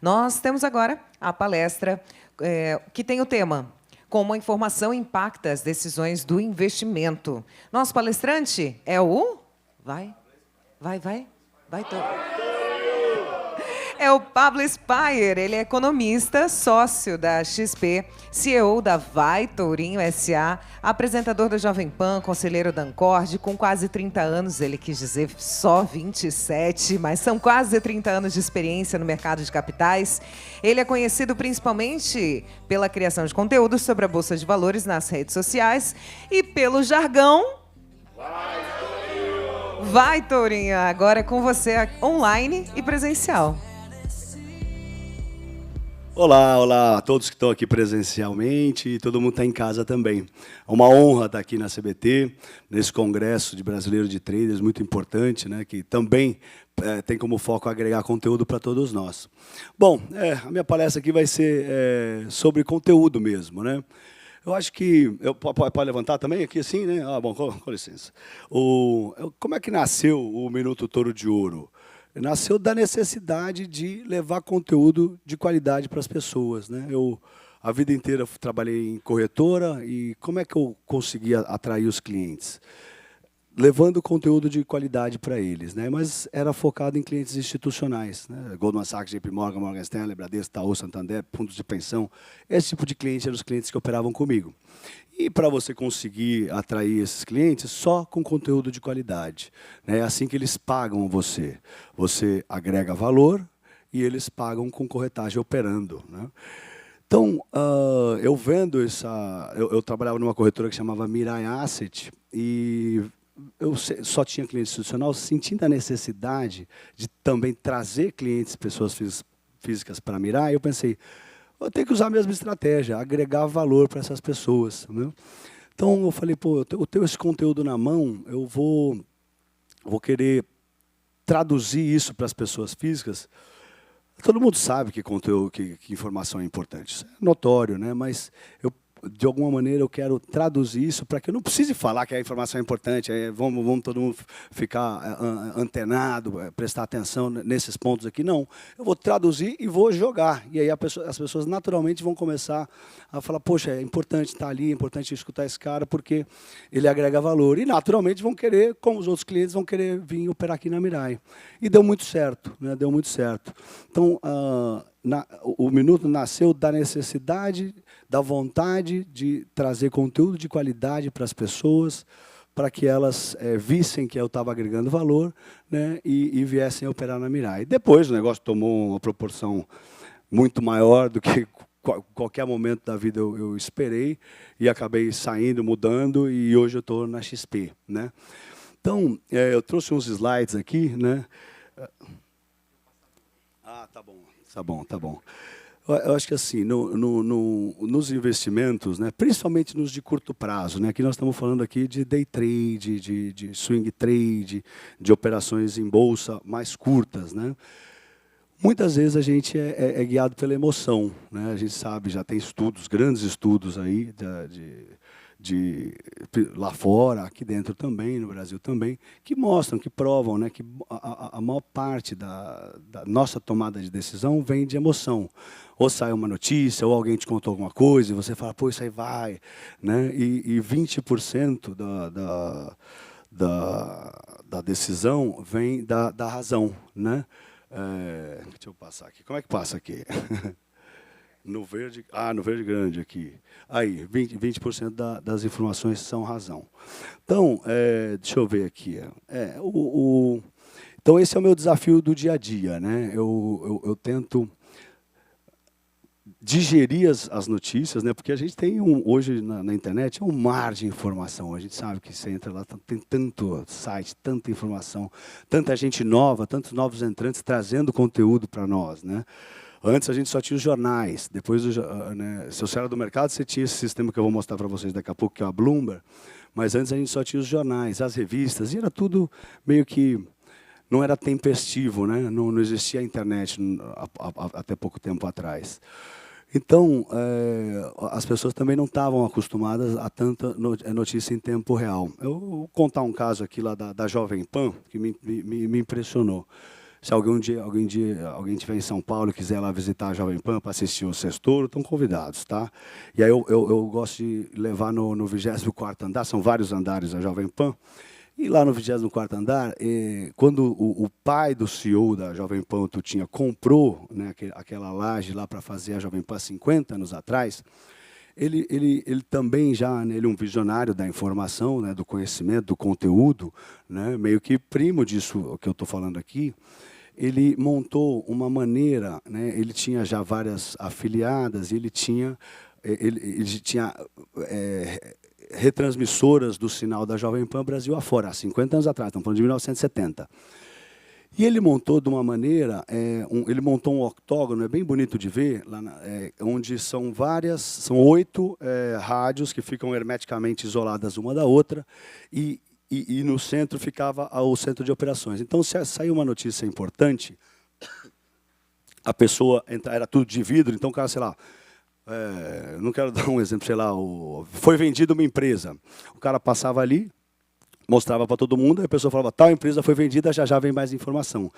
Nós temos agora a palestra que tem o tema Como a informação impacta as decisões do investimento. Nosso palestrante é o... Vai, é o Pablo Spyer, ele é economista, sócio da XP, CEO da Vai Tourinho S.A., apresentador da Jovem Pan, conselheiro da Ancord, com quase 30 anos, ele quis dizer só 27, mas são quase 30 anos de experiência no mercado de capitais. Ele é conhecido principalmente pela criação de conteúdos sobre a Bolsa de Valores nas redes sociais e pelo jargão... Vai, Tourinho! Agora é com você, online e presencial. Olá a todos que estão aqui presencialmente e todo mundo está em casa também. É uma honra estar aqui na CBT, nesse congresso de brasileiro de traders, muito importante, né, que também tem como foco agregar conteúdo para todos nós. Bom, a minha palestra aqui vai ser sobre conteúdo mesmo, né? Eu acho que... Pode levantar também aqui assim, né? Ah, bom, com licença. Como é que nasceu o Minuto Touro de Ouro? Nasceu da necessidade de levar conteúdo de qualidade para as pessoas, né? A vida inteira trabalhei em corretora e como é que eu conseguia atrair os clientes? Levando conteúdo de qualidade para eles, né? Mas era focado em clientes institucionais, né? Goldman Sachs, JP Morgan, Morgan Stanley, Bradesco, Itaú, Santander, fundos de pensão. Esse tipo de cliente eram os clientes que operavam comigo. E para você conseguir atrair esses clientes, só com conteúdo de qualidade. É assim que eles pagam você. Você agrega valor e eles pagam com corretagem operando, né? Então, eu vendo eu trabalhava numa corretora que chamava Mirai Asset e eu só tinha cliente institucional, sentindo a necessidade de também trazer clientes, pessoas físicas para Mirai, eu pensei, eu tenho que usar a mesma estratégia, agregar valor para essas pessoas, né? Então, eu falei, pô, eu tenho esse conteúdo na mão, eu vou querer traduzir isso para as pessoas físicas. Todo mundo sabe que conteúdo, que informação é importante, isso é notório, né? Mas de alguma maneira eu quero traduzir isso para que eu não precise falar que a informação é importante, vamos todo mundo ficar antenado, prestar atenção nesses pontos aqui. Não, eu vou traduzir e vou jogar. E aí as pessoas naturalmente vão começar a falar, poxa, é importante estar ali, é importante escutar esse cara porque ele agrega valor. E naturalmente vão querer, como os outros clientes, vão querer vir operar aqui na Mirai. E deu muito certo, né? Deu muito certo. Então, o Minuto nasceu da necessidade, da vontade de trazer conteúdo de qualidade para as pessoas, para que elas vissem que eu estava agregando valor, né, e viessem a operar na Mirai. Depois o negócio tomou uma proporção muito maior do que qualquer momento da vida eu esperei, e acabei saindo, mudando, e hoje eu estou na XP, né? Então, eu trouxe uns slides aqui, né? Ah, tá bom. Tá bom. Eu acho que assim, nos investimentos, né, principalmente nos de curto prazo, né, aqui nós estamos falando aqui de day trade, de swing trade, de operações em bolsa mais curtas, né? Muitas vezes a gente é guiado pela emoção, né? A gente sabe, já tem estudos, grandes estudos aí lá fora, aqui dentro também, no Brasil também, que mostram, que provam, né, que a maior parte da nossa tomada de decisão vem de emoção. Ou sai uma notícia, ou alguém te contou alguma coisa, e você fala, pô, isso aí vai, né? E 20% da decisão vem da razão, né? Deixa eu passar aqui. Como é que passa aqui? No verde grande aqui. Aí, 20% das informações são razão. Então, deixa eu ver aqui. Então, esse é o meu desafio do dia a dia, né? Eu tento digerir as notícias, né? Porque a gente tem hoje na internet um mar de informação. A gente sabe que você entra lá, tem tanto site, tanta informação, tanta gente nova, tantos novos entrantes trazendo conteúdo para nós, né? Antes a gente só tinha os jornais, depois, né, se você era do mercado, você tinha esse sistema que eu vou mostrar para vocês daqui a pouco, que é a Bloomberg, mas antes a gente só tinha os jornais, as revistas, e era tudo meio que... não era tempestivo, né? Não existia a internet até pouco tempo atrás. Então, as pessoas também não estavam acostumadas a tanta notícia em tempo real. Eu vou contar um caso aqui lá da Jovem Pan, que me impressionou. Se alguém estiver em São Paulo e quiser lá visitar a Jovem Pan para assistir o Sextouro, estão convidados, tá? E aí eu gosto de levar no 24º andar, são vários andares da Jovem Pan, e lá no 24º andar, quando o pai do CEO da Jovem Pan, o Tutinha, comprou, né, aquela laje lá para fazer a Jovem Pan 50 anos atrás, ele também já, né, ele é um visionário da informação, né, do conhecimento, do conteúdo, né, meio que primo disso que eu estou falando aqui. Ele montou uma maneira, né, ele tinha já várias afiliadas, ele tinha retransmissoras do sinal da Jovem Pan Brasil afora, há 50 anos atrás, estamos falando de 1970. E ele montou de uma maneira, ele montou um octógono, é bem bonito de ver, lá onde são 8 rádios que ficam hermeticamente isoladas uma da outra, e no centro ficava o centro de operações. Então, se saiu uma notícia importante, a pessoa era tudo de vidro, então o cara, sei lá, não quero dar um exemplo, sei lá, foi vendida uma empresa. O cara passava ali, mostrava para todo mundo, e a pessoa falava, tal empresa foi vendida, já vem mais informação.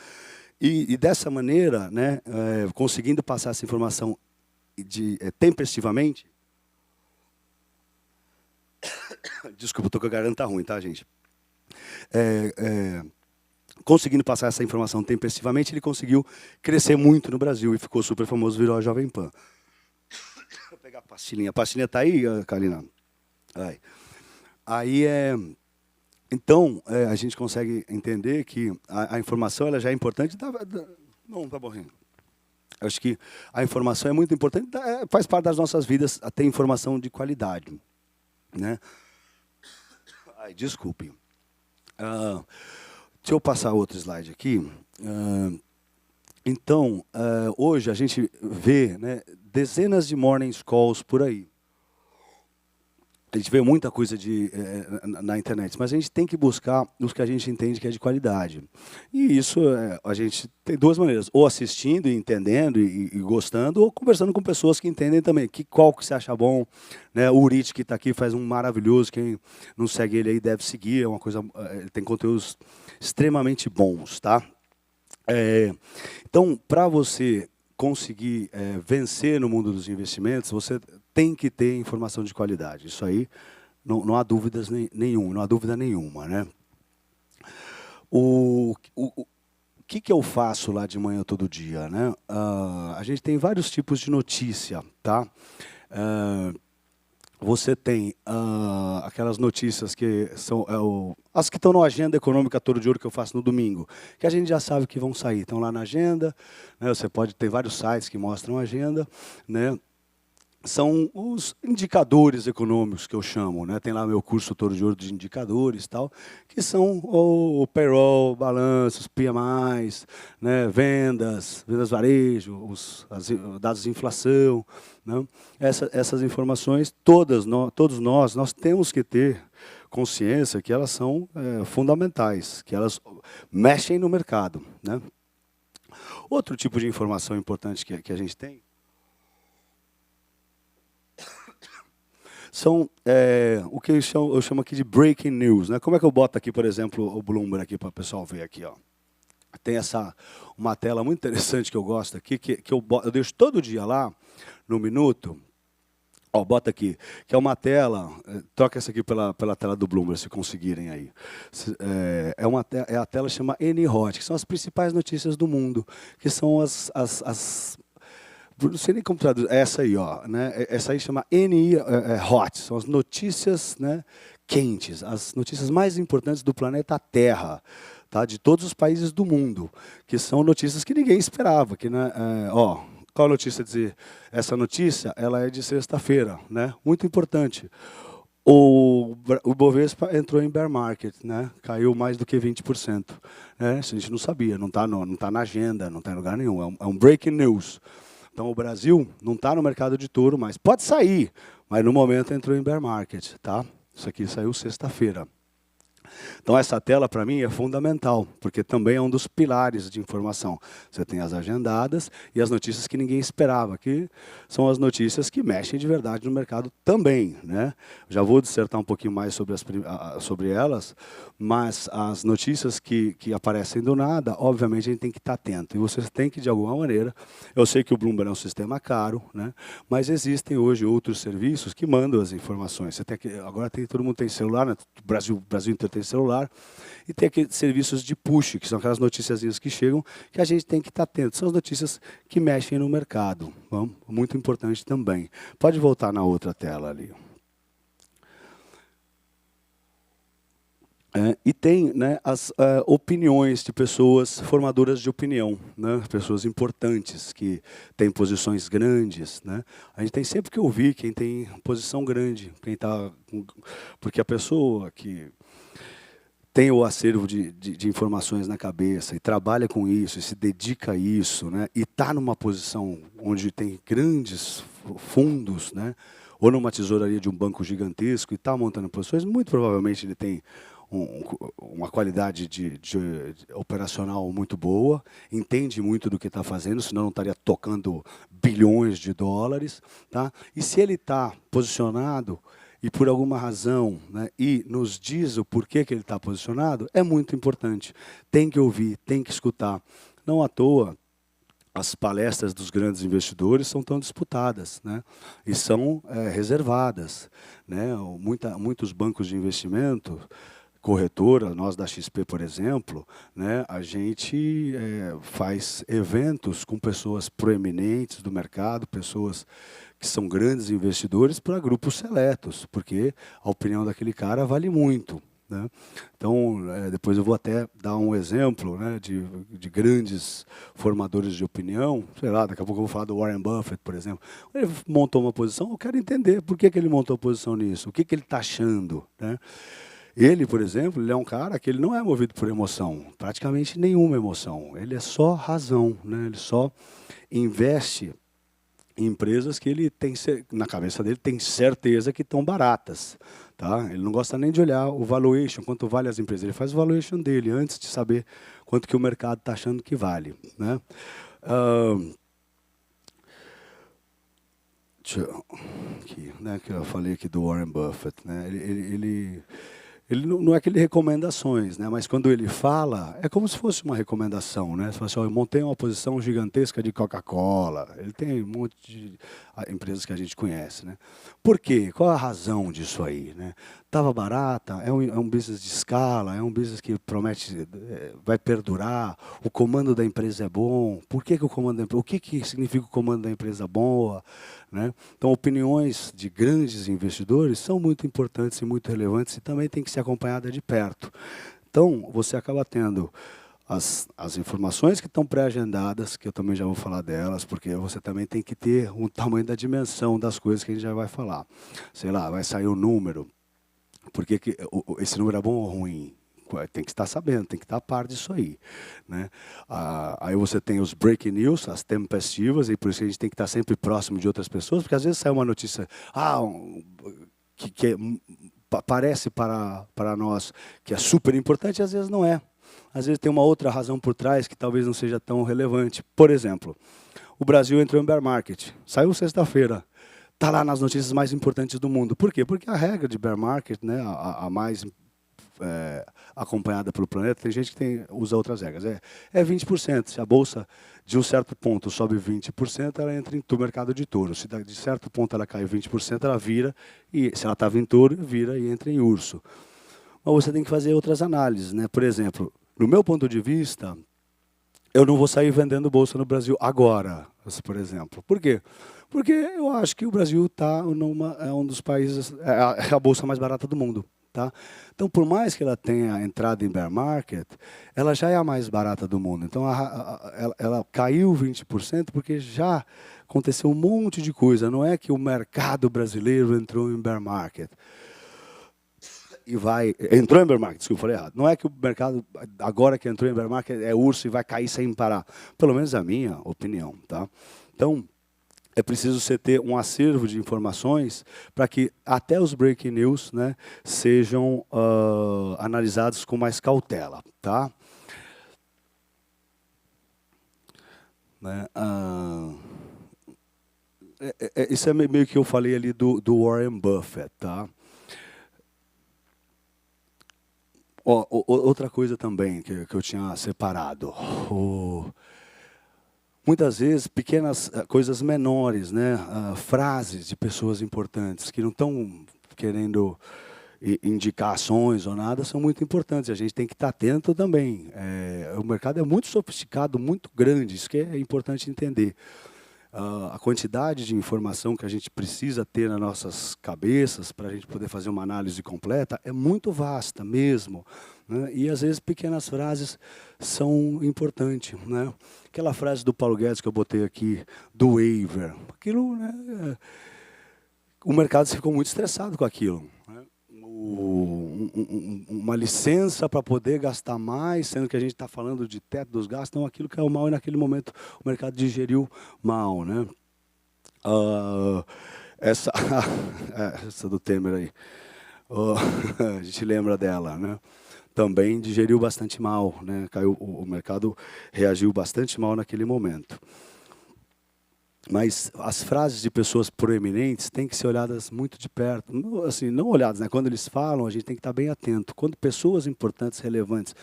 E dessa maneira, né, conseguindo passar essa informação tempestivamente... Desculpa, estou com a garganta ruim, tá, gente? Conseguindo passar essa informação tempestivamente, ele conseguiu crescer muito no Brasil e ficou super famoso, virou a Jovem Pan. Vou pegar a pastilhinha. A pastilhinha está aí, Karina? Então, a gente consegue entender que a informação ela já é importante. Não, tá morrendo. Acho que a informação é muito importante, faz parte das nossas vidas ter informação de qualidade, né? Desculpe. Deixa eu passar outro slide aqui. Então, hoje a gente vê, né, dezenas de morning calls por aí. A gente vê muita coisa na internet, mas a gente tem que buscar os que a gente entende que é de qualidade. E isso a gente tem duas maneiras, ou assistindo e entendendo e gostando, ou conversando com pessoas que entendem também. Qual que você acha bom, né? O Urit, que está aqui, faz um maravilhoso, quem não segue ele aí deve seguir, é uma coisa, ele tem conteúdos extremamente bons, tá? Então, para você conseguir vencer no mundo dos investimentos, você tem que ter informação de qualidade. Isso aí não há dúvidas não há dúvida nenhuma, né? O que eu faço lá de manhã todo dia, né? A gente tem vários tipos de notícia, tá? Você tem aquelas notícias que são as que estão na agenda econômica todo de ouro que eu faço no domingo, que a gente já sabe que vão sair, estão lá na agenda, né? Você pode ter vários sites que mostram a agenda, né? São os indicadores econômicos que eu chamo, né? Tem lá meu curso Touro de Ouro de indicadores, tal, que são o payroll, balanços, PMIs, né? vendas varejo, os dados de inflação, né? Essas informações, todos nós temos que ter consciência que elas são fundamentais, que elas mexem no mercado, né? Outro tipo de informação importante que a gente tem são o que eu chamo aqui de breaking news, né? Como é que eu boto aqui, por exemplo, o Bloomberg aqui para o pessoal ver aqui, ó. Tem uma tela muito interessante que eu gosto aqui, que eu deixo todo dia lá, no Minuto. Ó, bota aqui, que é uma tela, troca essa aqui pela tela do Bloomberg, se conseguirem aí. A tela chama N-Hot, que são as principais notícias do mundo, que são as não sei nem como traduzir. Essa aí, ó, né? Essa aí chama Hot, são as notícias, né, quentes, as notícias mais importantes do planeta Terra, tá? De todos os países do mundo, que são notícias que ninguém esperava. Que, né, qual a notícia dizer? Essa notícia ela é de sexta-feira, né? Muito importante. O Bovespa entrou em bear market, né? Caiu mais do que 20%. Né? Isso a gente não sabia, não está na agenda, não está em lugar nenhum. É um breaking news. Então, o Brasil não está no mercado de touro, mas pode sair. Mas, no momento, entrou em bear market. Tá? Isso aqui saiu sexta-feira. Então, essa tela, para mim, é fundamental, porque também é um dos pilares de informação. Você tem as agendadas e as notícias que ninguém esperava, que são as notícias que mexem de verdade no mercado também, né? Já vou dissertar um pouquinho mais sobre elas, mas as notícias que aparecem do nada, obviamente, a gente tem que estar atento. E você tem que, de alguma maneira, eu sei que o Bloomberg é um sistema caro, né? Mas existem hoje outros serviços que mandam as informações. Você tem que, agora todo mundo tem celular, né? O Brasil inteiro tem celular, e tem aqueles serviços de push, que são aquelas noticiazinhas que chegam, que a gente tem que estar atento. São as notícias que mexem no mercado. Bom, muito importante também. Pode voltar na outra tela ali. E tem, né, as opiniões de pessoas formadoras de opinião, né, pessoas importantes, que têm posições grandes. Né. A gente tem sempre que ouvir quem tem posição grande, porque a pessoa que tem o acervo de informações na cabeça e trabalha com isso, e se dedica a isso, né, e está numa posição onde tem grandes fundos, né, ou numa tesouraria de um banco gigantesco e está montando posições, muito provavelmente ele tem uma qualidade de operacional muito boa, entende muito do que está fazendo, senão não estaria tocando bilhões de dólares. Tá? E se ele está posicionado e por alguma razão, né, e nos diz o porquê que ele está posicionado, é muito importante. Tem que ouvir, tem que escutar. Não à toa, as palestras dos grandes investidores são tão disputadas, né? E são reservadas. Né? Muitos bancos de investimento, corretora, nós da XP, por exemplo, né, a gente faz eventos com pessoas proeminentes do mercado, pessoas que são grandes investidores para grupos seletos, porque a opinião daquele cara vale muito. Né? Então, depois eu vou até dar um exemplo, né, de grandes formadores de opinião. Sei lá, daqui a pouco eu vou falar do Warren Buffett, por exemplo. Ele montou uma posição, eu quero entender por que ele montou a posição nisso, o que ele está achando. Né? Ele, por exemplo, ele é um cara que ele não é movido por emoção, praticamente nenhuma emoção. Ele é só razão, né? Ele só investe em empresas que ele tem, na cabeça dele, tem certeza que estão baratas. Tá? Ele não gosta nem de olhar o valuation, quanto vale as empresas. Ele faz o valuation dele antes de saber quanto que o mercado está achando que vale. Né? Aqui, né, que eu falei aqui do Warren Buffett. Né? Ele não é que ele recomenda ações, né? Mas quando ele fala, é como se fosse uma recomendação. Né? Você fala assim, eu montei uma posição gigantesca de Coca-Cola. Ele tem um monte de empresas que a gente conhece. Né? Por quê? Qual a razão disso aí? Né? Estava barata, é um business de escala, é um business que promete, vai perdurar, o comando da empresa é bom, por que o comando da empresa, o que significa o comando da empresa boa? Né? Então, opiniões de grandes investidores são muito importantes e muito relevantes e também tem que ser acompanhada de perto. Então, você acaba tendo as informações que estão pré-agendadas, que eu também já vou falar delas, porque você também tem que ter um tamanho da dimensão das coisas que a gente já vai falar. Sei lá, vai sair um número, porque esse número é bom ou ruim? Tem que estar sabendo, tem que estar a par disso aí. Né? Aí você tem os breaking news, as tempestivas, e por isso a gente tem que estar sempre próximo de outras pessoas, porque às vezes sai uma notícia que parece para nós que é super importante, e às vezes não é. Às vezes tem uma outra razão por trás que talvez não seja tão relevante. Por exemplo, o Brasil entrou em bear market, saiu sexta-feira. Está lá nas notícias mais importantes do mundo. Por quê? Porque a regra de bear market, né, a mais acompanhada pelo planeta, tem gente que usa outras regras. É 20%. Se a bolsa, de um certo ponto, sobe 20%, ela entra no mercado de touro. Se de certo ponto ela cai 20%, ela vira, e se ela estava em touro, vira e entra em urso. Mas você tem que fazer outras análises. Né? Por exemplo, no meu ponto de vista, eu não vou sair vendendo bolsa no Brasil agora, por exemplo. Por quê? Porque eu acho que o Brasil é um dos países, é a bolsa mais barata do mundo. Tá? Então, por mais que ela tenha entrado em bear market, ela já é a mais barata do mundo. Então, ela caiu 20% porque já aconteceu um monte de coisa. Não é que o mercado brasileiro entrou em bear market. Entrou em bear market, desculpa, falei errado. Não é que o mercado, agora que entrou em bear market, é urso e vai cair sem parar. Pelo menos a minha opinião. Tá? Então, é preciso você ter um acervo de informações para que até os breaking news, né, sejam analisados com mais cautela, tá? Né? Isso é meio que eu falei ali do Warren Buffett, tá? Outra coisa também que eu tinha separado. Muitas vezes, pequenas coisas menores, né? Frases de pessoas importantes que não estão querendo indicações ou nada, são muito importantes. A gente tem que estar atento também. O mercado é muito sofisticado, muito grande, isso que é importante entender. A quantidade de informação que a gente precisa ter nas nossas cabeças para a gente poder fazer uma análise completa é muito vasta mesmo, né? E às vezes pequenas frases são importantes, né? Aquela frase do Paulo Guedes que eu botei aqui, do waiver, aquilo, né? O mercado ficou muito estressado com aquilo, né? Uma licença para poder gastar mais, sendo que a gente está falando de teto dos gastos, então aquilo caiu mal e naquele momento o mercado digeriu mal, né? Essa do Temer aí, a gente lembra dela, né? Também digeriu bastante mal, né? Caiu, o mercado reagiu bastante mal naquele momento. Mas as frases de pessoas proeminentes têm que ser olhadas muito de perto. Não, assim, não olhadas, né? Quando eles falam, a gente tem que estar bem atento. Quando pessoas importantes, relevantes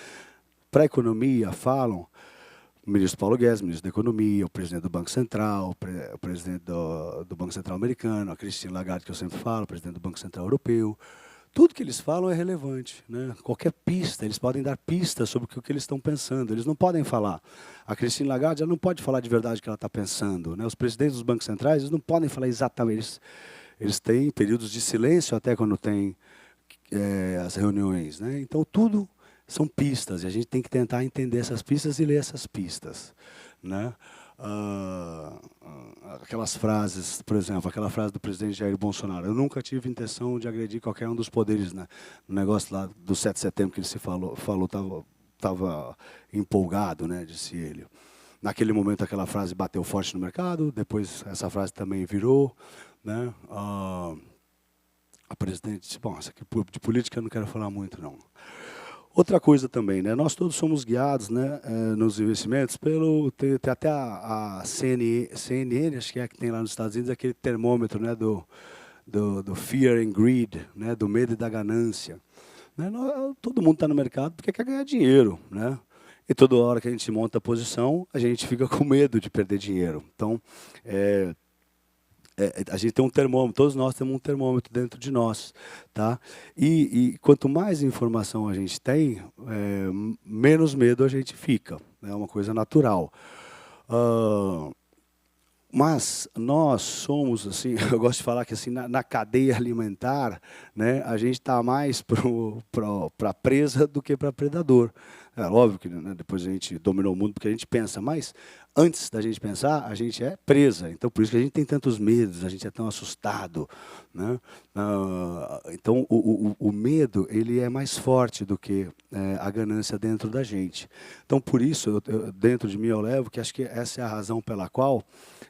para a economia falam, o ministro Paulo Guedes, ministro da Economia, o presidente do Banco Central, o presidente do Banco Central americano, a Christine Lagarde, que eu sempre falo, o presidente do Banco Central europeu, tudo que eles falam é relevante, né? Qualquer pista, eles podem dar pistas sobre o que eles estão pensando. Eles não podem falar. A Christine Lagarde ela não pode falar de verdade o que ela está pensando, né? Os presidentes dos bancos centrais eles não podem falar exatamente. Eles têm períodos de silêncio até quando tem as reuniões, né? Então, tudo são pistas. E a gente tem que tentar entender essas pistas e ler essas pistas, né? Aquelas frases, por exemplo, aquela frase do presidente Jair Bolsonaro, eu nunca tive intenção de agredir qualquer um dos poderes, né? No negócio lá do 7 de setembro que ele se falou estava empolgado, né, disse ele. Naquele momento aquela frase bateu forte no mercado, depois essa frase também virou, né? A presidente disse, bom, isso aqui de política eu não quero falar muito, não. Outra coisa também, né? Nós todos somos guiados, né, nos investimentos tem até a CNN, acho que tem lá nos Estados Unidos aquele termômetro, né, do fear and greed, né, do medo e da ganância. Né? Todo mundo está no mercado porque quer ganhar dinheiro, né? E toda hora que a gente monta a posição, a gente fica com medo de perder dinheiro. Então, a gente tem um termômetro, todos nós temos um termômetro dentro de nós, tá? E quanto mais informação a gente tem, menos medo a gente fica. É uma coisa natural. Mas nós somos, assim, eu gosto de falar que assim, na cadeia alimentar, né, a gente está mais para presa do que para predador. É óbvio que, né, depois a gente dominou o mundo porque a gente pensa, mas antes da gente pensar, a gente é presa. Então, por isso que a gente tem tantos medos, a gente é tão assustado, né? Então, o medo ele é mais forte do que a ganância dentro da gente. Então, por isso, dentro de mim eu levo que acho que essa é a razão pela qual,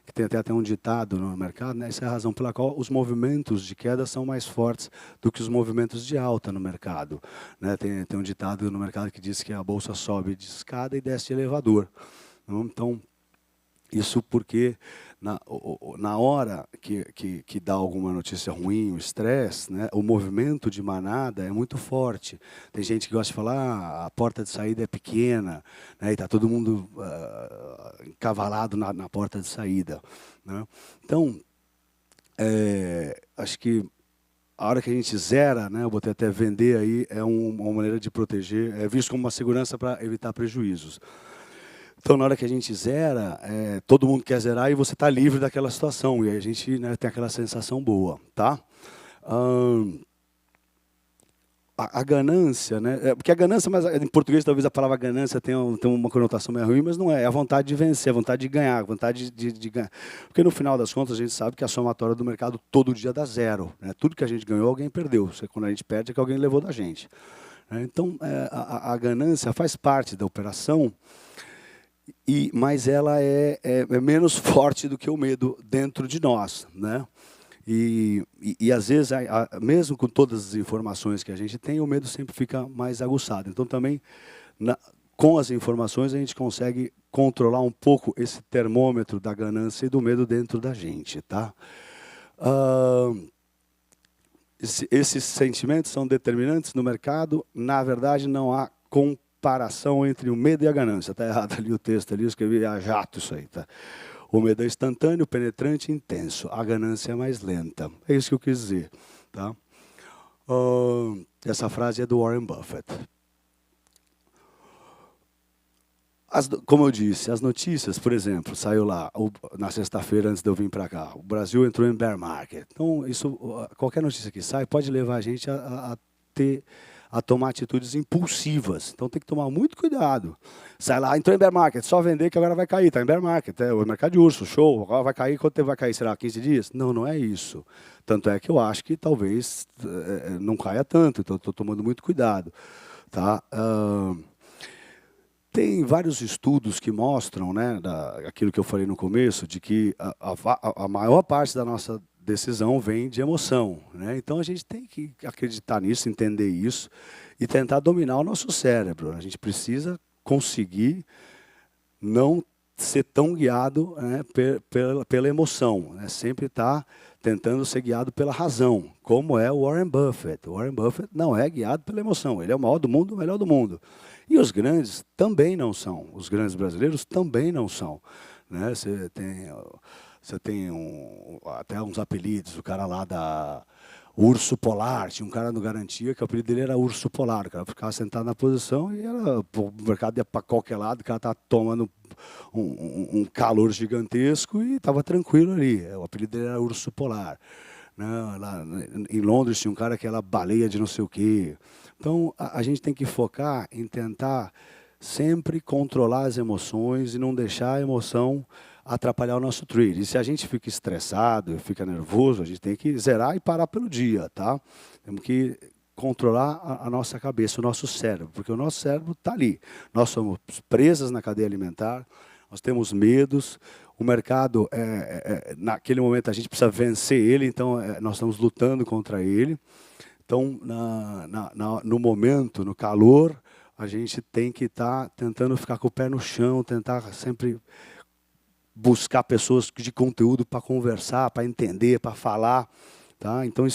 que tem até um ditado no mercado, né? Essa é a razão pela qual os movimentos de queda são mais fortes do que os movimentos de alta no mercado, né? Tem um ditado no mercado que diz que a bolsa sobe de escada e desce de elevador. Então, isso porque na hora que dá alguma notícia ruim, o estresse, né, o movimento de manada é muito forte. Tem gente que gosta de falar, a porta de saída é pequena, né, e está todo mundo encavalado na porta de saída, né? Então, acho que a hora que a gente zera, né, eu botei até vender aí, é uma maneira de proteger, é visto como uma segurança para evitar prejuízos. Então, na hora que a gente zera, todo mundo quer zerar e você está livre daquela situação. E aí a gente, né, tem aquela sensação boa, tá? A ganância, né? Porque a ganância, mas em português talvez a palavra ganância tenha uma conotação meio ruim, mas não é. É a vontade de vencer, a vontade de ganhar, a vontade de ganhar. Porque no final das contas a gente sabe que a somatória do mercado todo dia dá zero, né? Tudo que a gente ganhou, alguém perdeu. Quando a gente perde, é que alguém levou da gente. Então, a ganância faz parte da operação. Mas ela é menos forte do que o medo dentro de nós, né? Às vezes, mesmo com todas as informações que a gente tem, o medo sempre fica mais aguçado. Então, também, com as informações, a gente consegue controlar um pouco esse termômetro da ganância e do medo dentro da gente, tá? Esses sentimentos são determinantes no mercado. Na verdade, não há comparação entre o medo e a ganância. Está errado ali o texto, ali eu escrevi a jato isso aí, tá? O medo é instantâneo, penetrante e intenso. A ganância é mais lenta. É isso que eu quis dizer, tá? Essa frase é do Warren Buffett. Como eu disse, as notícias, por exemplo, saiu lá na sexta-feira antes de eu vir para cá. O Brasil entrou em bear market. Então, qualquer notícia que sai pode levar a gente a tomar atitudes impulsivas. Então tem que tomar muito cuidado. Sai lá, entrou em bear market, só vender que agora vai cair. Está em bear market, é o mercado de urso, show, agora vai cair. Quanto tempo vai cair? Será 15 dias? Não, não é isso. Tanto é que eu acho que talvez não caia tanto, então estou tomando muito cuidado. Tá? Tem vários estudos que mostram, né, aquilo que eu falei no começo, de que a maior parte da nossa decisão vem de emoção, né? Então a gente tem que acreditar nisso, entender isso e tentar dominar o nosso cérebro. A gente precisa conseguir não ser tão guiado, né, pela emoção, né? Sempre estar tentando ser guiado pela razão, como é o Warren Buffett. O Warren Buffett não é guiado pela emoção, ele é o maior do mundo, o melhor do mundo. E os grandes também não são, os grandes brasileiros também não são, né? Você tem até uns apelidos, o cara lá da Urso Polar, tinha um cara no Garantia que o apelido dele era Urso Polar, o cara ficava sentado na posição e o mercado ia para qualquer lado, o cara estava tomando um calor gigantesco e estava tranquilo ali, o apelido dele era Urso Polar. Né? Lá em Londres tinha um cara que era baleia de não sei o quê. Então, a gente tem que focar em tentar sempre controlar as emoções e não deixar a emoção atrapalhar o nosso trade. E se a gente fica estressado, fica nervoso, a gente tem que zerar e parar pelo dia, tá? Temos que controlar a nossa cabeça, o nosso cérebro, porque o nosso cérebro está ali. Nós somos presas na cadeia alimentar, nós temos medos, o mercado, naquele momento, a gente precisa vencer ele, então nós estamos lutando contra ele. Então, no momento, no calor, a gente tem que estar tentando ficar com o pé no chão, tentar sempre buscar pessoas de conteúdo para conversar, para entender, para falar. Tá? Então,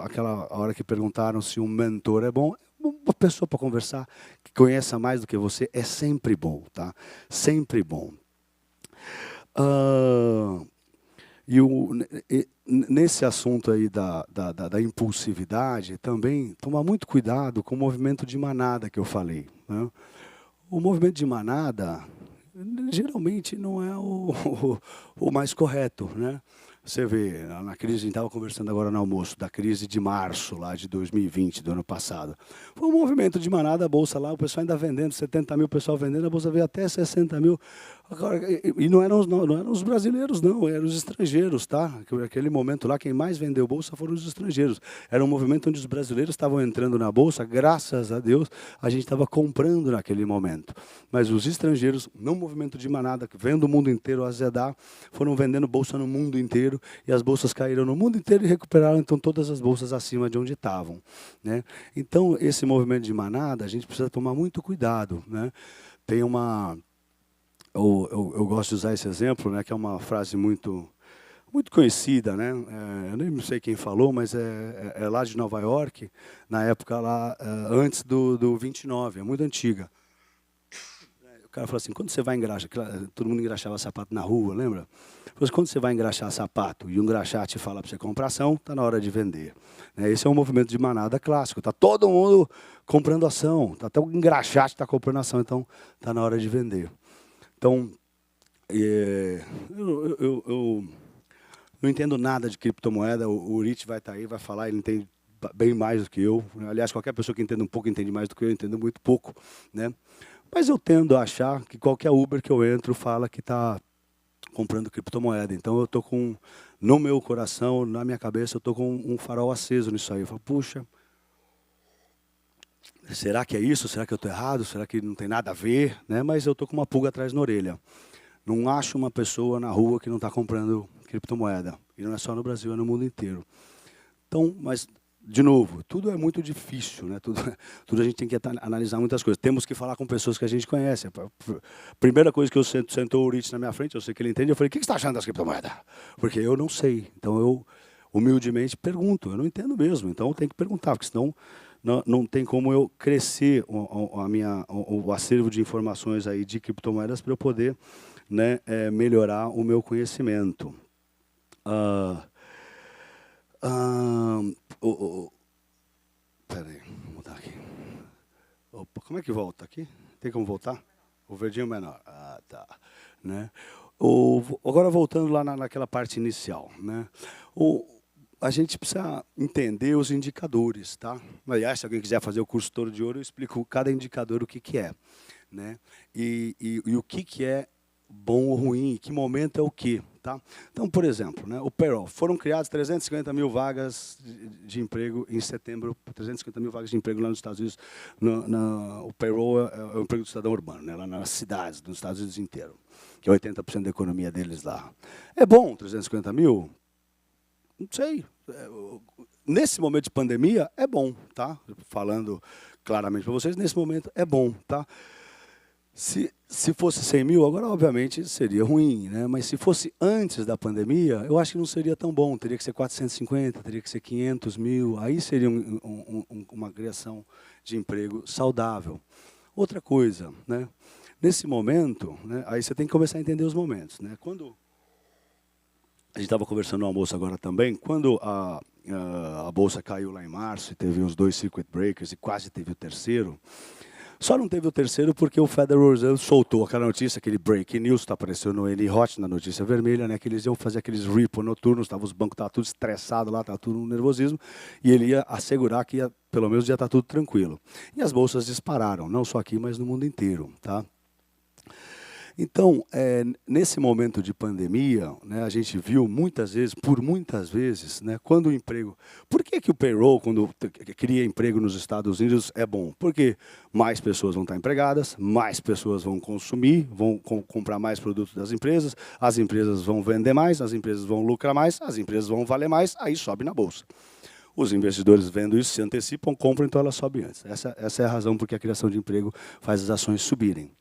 aquela hora que perguntaram se um mentor é bom, uma pessoa para conversar, que conheça mais do que você, é sempre bom. Tá? Sempre bom. Nesse assunto aí da impulsividade, também tomar muito cuidado com o movimento de manada que eu falei. Né? O movimento de manada geralmente não é o mais correto, né? Você vê, na crise, a gente estava conversando agora no almoço, da crise de março, lá de 2020, do ano passado. Foi um movimento de manada, a Bolsa lá, o pessoal ainda vendendo, 70 mil, o pessoal vendendo, a Bolsa veio até 60 mil. Agora, e não eram os brasileiros, não, eram os estrangeiros, tá? Naquele momento lá, quem mais vendeu Bolsa foram os estrangeiros. Era um movimento onde os brasileiros estavam entrando na Bolsa, graças a Deus, a gente estava comprando naquele momento. Mas os estrangeiros, num movimento de manada, vendo o mundo inteiro azedar, foram vendendo Bolsa no mundo inteiro, e as bolsas caíram no mundo inteiro e recuperaram então todas as bolsas acima de onde estavam, né? Então, esse movimento de manada, a gente precisa tomar muito cuidado, né? Tem uma... Eu gosto de usar esse exemplo, né, que é uma frase muito conhecida, né? Eu nem sei quem falou, mas é lá de Nova York, na época lá, antes do 29, é muito antiga. O cara falou assim, quando você vai engraxar, todo mundo engraxava sapato na rua, lembra? Falou assim, quando você vai engraxar sapato e um engraxate fala para você comprar ação, está na hora de vender. Esse é um movimento de manada clássico, está todo mundo comprando ação, até o engraxate está comprando ação, então está na hora de vender. Então, eu não entendo nada de criptomoeda, o Urich vai estar aí, vai falar, ele entende bem mais do que eu. Aliás, qualquer pessoa que entenda um pouco entende mais do que eu entendo muito pouco, né? Mas eu tendo a achar que qualquer Uber que eu entro fala que está comprando criptomoeda. Então eu estou com, no meu coração, na minha cabeça, eu estou com um farol aceso nisso aí. Eu falo, puxa, será que é isso? Será que eu estou errado? Será que não tem nada a ver? Né? Mas eu estou com uma pulga atrás na orelha. Não acho uma pessoa na rua que não está comprando criptomoeda. E não é só no Brasil, é no mundo inteiro. Então, mas, de novo, tudo é muito difícil, né? Tudo a gente tem que analisar muitas coisas. Temos que falar com pessoas que a gente conhece. A primeira coisa que eu sentou o Rich na minha frente, eu sei que ele entende, eu falei, o que você está achando das criptomoedas? Porque eu não sei. Então, eu humildemente pergunto. Eu não entendo mesmo, então eu tenho que perguntar, porque senão não tem como eu crescer o acervo de informações aí de criptomoedas para eu poder, né, melhorar o meu conhecimento. Peraí, vou mudar aqui. Opa, como é que volta aqui? Tem como voltar? O verdinho menor. Ah, tá. Né? Agora voltando lá naquela parte inicial, né? A gente precisa entender os indicadores, tá? Aliás, se alguém quiser fazer o curso Touro de Ouro, eu explico cada indicador o que é, né? E o que é bom ou ruim, em que momento é o quê, tá? Então, por exemplo, né, o payroll. Foram criadas 350 mil vagas de emprego em setembro, 350 mil vagas de emprego lá nos Estados Unidos. O payroll é o emprego do cidadão urbano, né, lá nas cidades, nos Estados Unidos inteiro, que é 80% da economia deles lá. É bom 350 mil? Não sei. Nesse momento de pandemia, é bom, tá? Falando claramente para vocês, nesse momento é bom, tá? Se fosse 100 mil, agora, obviamente, seria ruim, né? Mas se fosse antes da pandemia, eu acho que não seria tão bom. Teria que ser 450, teria que ser 500 mil. Aí seria uma criação de emprego saudável. Outra coisa, né? Nesse momento, né? Aí você tem que começar a entender os momentos, né? Quando a gente estava conversando no almoço agora também, quando a Bolsa caiu lá em março, e teve os 2 circuit breakers e quase teve o terceiro, só não teve o terceiro porque o Federal Reserve soltou aquela notícia, aquele breaking news, tá aparecendo no N-Hot, na notícia vermelha, né, que eles iam fazer aqueles repo noturnos, os bancos estavam tudo estressados lá, estava tudo no nervosismo, e ele ia assegurar que pelo menos ia estar tudo tranquilo. E as bolsas dispararam, não só aqui, mas no mundo inteiro, tá? Então, nesse momento de pandemia, né, a gente viu muitas vezes, né, quando o emprego... Por que o payroll, quando cria emprego nos Estados Unidos, é bom? Porque mais pessoas vão estar empregadas, mais pessoas vão consumir, vão comprar mais produtos das empresas, as empresas vão vender mais, as empresas vão lucrar mais, as empresas vão valer mais, aí sobe na bolsa. Os investidores vendo isso se antecipam, compram, então ela sobe antes. Essa é a razão porque a criação de emprego faz as ações subirem.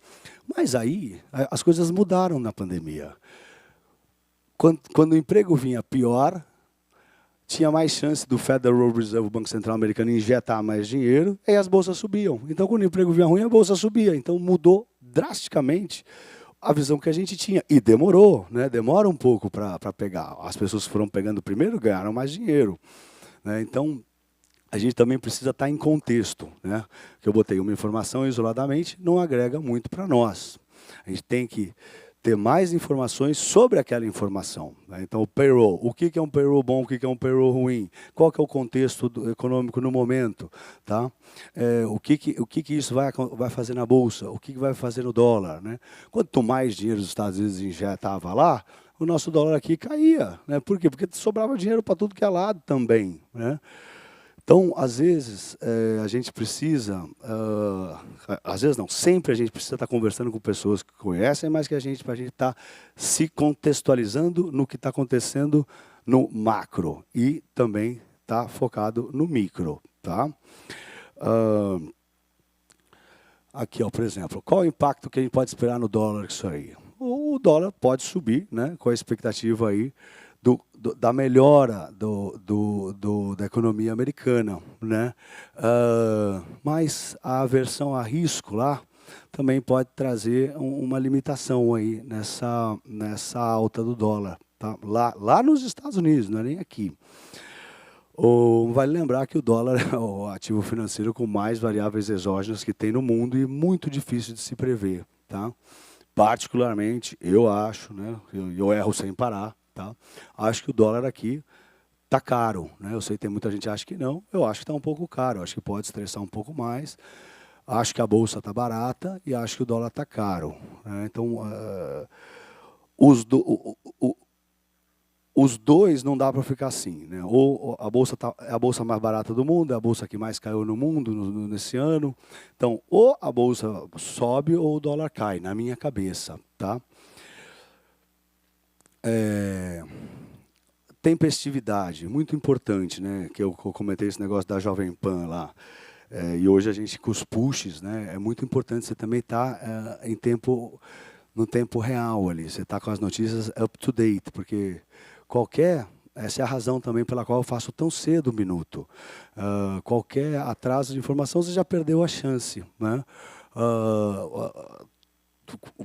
Mas aí, as coisas mudaram na pandemia. Quando o emprego vinha pior, tinha mais chance do Federal Reserve, o Banco Central Americano, injetar mais dinheiro, e as bolsas subiam. Então, quando o emprego vinha ruim, a bolsa subia. Então, mudou drasticamente a visão que a gente tinha. E demorou, né? Demora um pouco para pegar. As pessoas foram pegando primeiro, ganharam mais dinheiro. Né? Então, a gente também precisa estar em contexto, né? Que eu botei uma informação isoladamente, não agrega muito para nós. A gente tem que ter mais informações sobre aquela informação. Né? Então, o payroll, o que é um payroll bom, o que é um payroll ruim, qual que é o contexto econômico no momento, tá? O que isso vai fazer na bolsa, o que vai fazer no dólar, né? Quanto mais dinheiro os Estados Unidos injetava lá, o nosso dólar aqui caía, né? Por quê? Porque sobrava dinheiro para tudo que é lado também, né? Então, às vezes, a gente precisa, às vezes não, sempre a gente precisa estar conversando com pessoas que conhecem, mas que para a gente estar se contextualizando no que está acontecendo no macro e também está focado no micro. Tá? Aqui, ó, por exemplo, qual o impacto que a gente pode esperar no dólar isso aí? O dólar pode subir, né, com a expectativa aí da melhora da economia americana, né? Mas a aversão a risco lá também pode trazer uma limitação aí nessa alta do dólar, tá? Lá nos Estados Unidos, não é nem aqui. Vale lembrar que o dólar é o ativo financeiro com mais variáveis exógenas que tem no mundo e muito difícil de se prever, tá? Particularmente, eu acho, né? Eu erro sem parar. Tá? Acho que o dólar aqui está caro. Né? Eu sei que tem muita gente que acha que não. Eu acho que está um pouco caro. Acho que pode estressar um pouco mais. Acho que a bolsa está barata e acho que o dólar está os dois não dá para ficar assim, né? Ou a bolsa é a bolsa mais barata do mundo, é a bolsa que mais caiu no mundo nesse ano. Então, ou a bolsa sobe ou o dólar cai, na minha cabeça, tá? Tempestividade, muito importante, né? Que eu comentei esse negócio da Jovem Pan lá. E hoje a gente, com os pushes, né? É muito importante você também estar no tempo real ali. Você está com as notícias up to date, porque essa é a razão também pela qual eu faço tão cedo o minuto. Qualquer atraso de informação, você já perdeu a chance, né?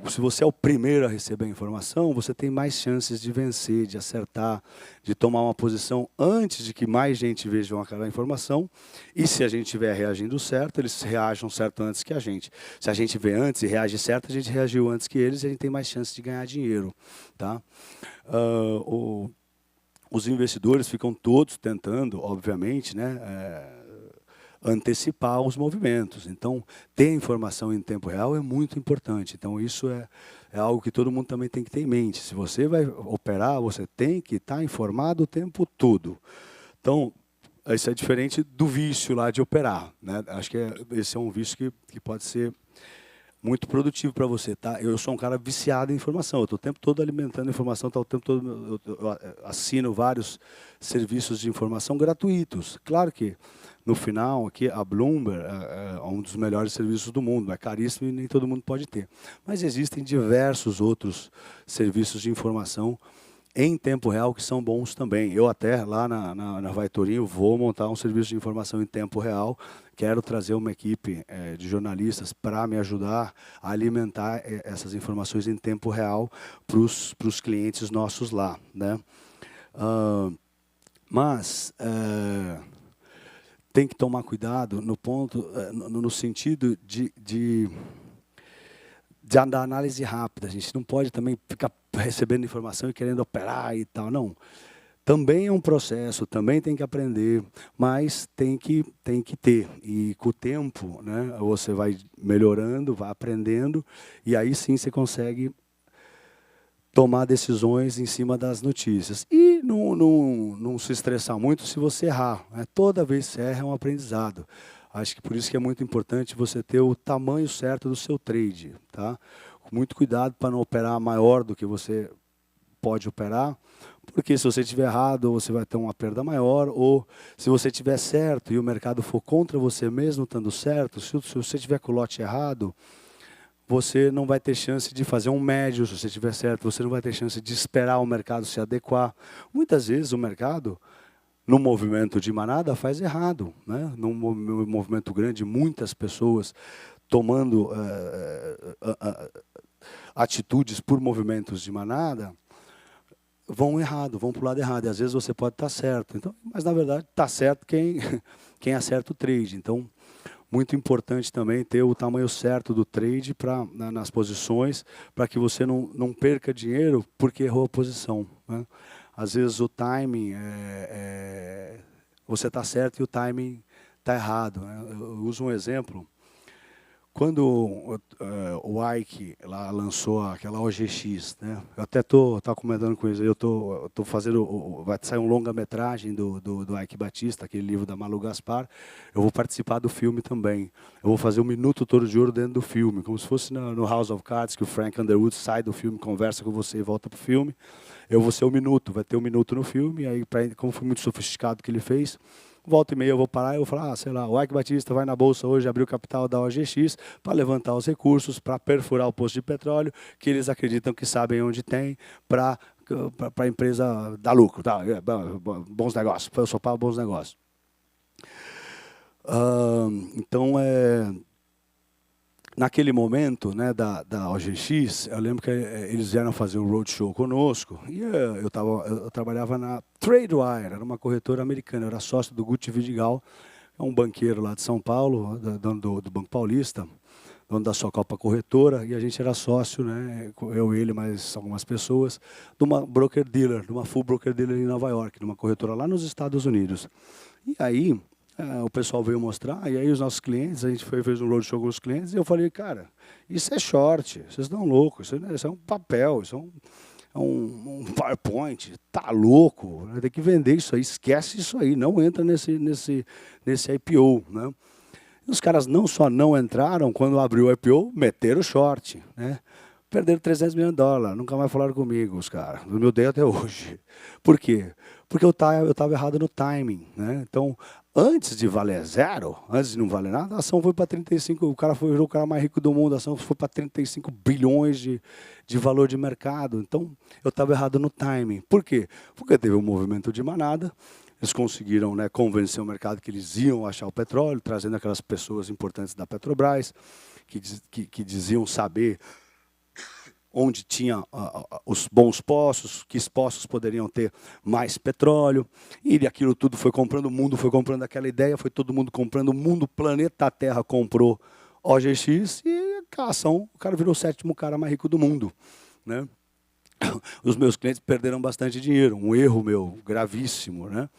Se você é o primeiro a receber a informação, você tem mais chances de vencer, de acertar, de tomar uma posição antes de que mais gente veja aquela informação. E se a gente estiver reagindo certo, eles reajam certo antes que a gente. Se a gente vê antes e reage certo, a gente reagiu antes que eles e a gente tem mais chances de ganhar dinheiro, tá? Os investidores ficam todos tentando, obviamente, né, antecipar os movimentos. Então, ter informação em tempo real é muito importante. Então, isso é algo que todo mundo também tem que ter em mente. Se você vai operar, você tem que estar informado o tempo todo. Então, isso é diferente do vício lá de operar, né? Acho que esse é um vício que pode ser muito produtivo para você, tá? Eu sou um cara viciado em informação. Eu estou o tempo todo alimentando informação, o tempo todo eu assino vários serviços de informação gratuitos. Claro que no final aqui a Bloomberg é um dos melhores serviços do mundo, é caríssimo e nem todo mundo pode ter. Mas existem diversos outros serviços de informação em tempo real que são bons também. Eu até lá na Vai Tourinho vou montar um serviço de informação em tempo real. Quero trazer uma equipe de jornalistas para me ajudar a alimentar essas informações em tempo real para os clientes nossos lá, né? Mas tem que tomar cuidado no sentido de da análise rápida. A gente não pode também ficar recebendo informação e querendo operar e tal, não. Também é um processo, também tem que aprender, mas tem que ter. E com o tempo, né, você vai melhorando, vai aprendendo, e aí sim você consegue tomar decisões em cima das notícias. E não se estressar muito se você errar, né? Toda vez que você erra é um aprendizado. Acho que por isso que é muito importante você ter o tamanho certo do seu trade, tá? Com muito cuidado para não operar maior do que você pode operar, porque se você estiver errado, você vai ter uma perda maior, ou se você estiver certo e o mercado for contra você mesmo estando certo, se você estiver com o lote errado, você não vai ter chance de fazer um médio, se você estiver certo, você não vai ter chance de esperar o mercado se adequar. Muitas vezes o mercado, no movimento de manada, faz errado, né? Num movimento grande, muitas pessoas tomando atitudes por movimentos de manada, vão errado, vão para o lado errado. E às vezes você pode estar certo. Então, mas, na verdade, está certo quem acerta o trade. Então, muito importante também ter o tamanho certo do trade nas posições, para que você não perca dinheiro porque errou a posição, né? Às vezes o timing, você está certo e o timing está errado, né? Eu uso um exemplo. Quando o Ike lá lançou aquela OGX, né? Eu até tava comentando com eles, eu tô fazendo, vai sair um longa-metragem do Ike Batista, aquele livro da Malu Gaspar. Eu vou participar do filme também. Eu vou fazer um minuto todo de ouro dentro do filme, como se fosse no House of Cards, que o Frank Underwood sai do filme, conversa com você e volta pro filme. Eu vou ser um minuto, vai ter um minuto no filme, e aí, como foi muito sofisticado o que ele fez, volta e meia eu vou parar e eu vou falar, sei lá, o Ike Batista vai na bolsa hoje abrir o capital da OGX para levantar os recursos, para perfurar o poço de petróleo, que eles acreditam que sabem onde tem, para a empresa dar lucro. Tá? Bons negócios, eu só pago bons negócios. Então, naquele momento, né, da OGX, eu lembro que eles vieram fazer um roadshow conosco, e eu trabalhava na Tradewire, era uma corretora americana, eu era sócio do Guti Vidigal, um banqueiro lá de São Paulo, dono do Banco Paulista, dono da sua Copa Corretora, e a gente era sócio, né, eu, ele, mais algumas pessoas, de uma broker-dealer, de uma full broker-dealer em Nova York, de uma corretora lá nos Estados Unidos. E aí, o pessoal veio mostrar, e aí os nossos clientes, a gente fez um roadshow com os clientes, e eu falei, cara, isso é short, vocês estão loucos, isso é um papel, isso é um PowerPoint, tá louco, tem que vender isso aí, esquece isso aí, não entra nesse IPO, né? E os caras não só não entraram, quando abriu o IPO, meteram o short, né? Perderam 300 milhões de dólares, nunca mais falaram comigo, os caras. Eu me odeio até hoje. Por quê? Porque eu estava errado no timing, né? Então, antes de valer zero, antes de não valer nada, a ação foi para 35, o cara foi o cara mais rico do mundo, a ação foi para 35 bilhões de valor de mercado. Então, eu estava errado no timing. Por quê? Porque teve um movimento de manada, eles conseguiram, né, convencer o mercado que eles iam achar o petróleo, trazendo aquelas pessoas importantes da Petrobras, que diziam saber onde tinha os bons poços, que os poços poderiam ter mais petróleo, e aquilo tudo foi comprando, o mundo foi comprando aquela ideia, foi todo mundo comprando, o mundo, o planeta Terra comprou OGX, e a ação, o cara virou o 7º cara mais rico do mundo, né? Os meus clientes perderam bastante dinheiro, um erro meu gravíssimo, né?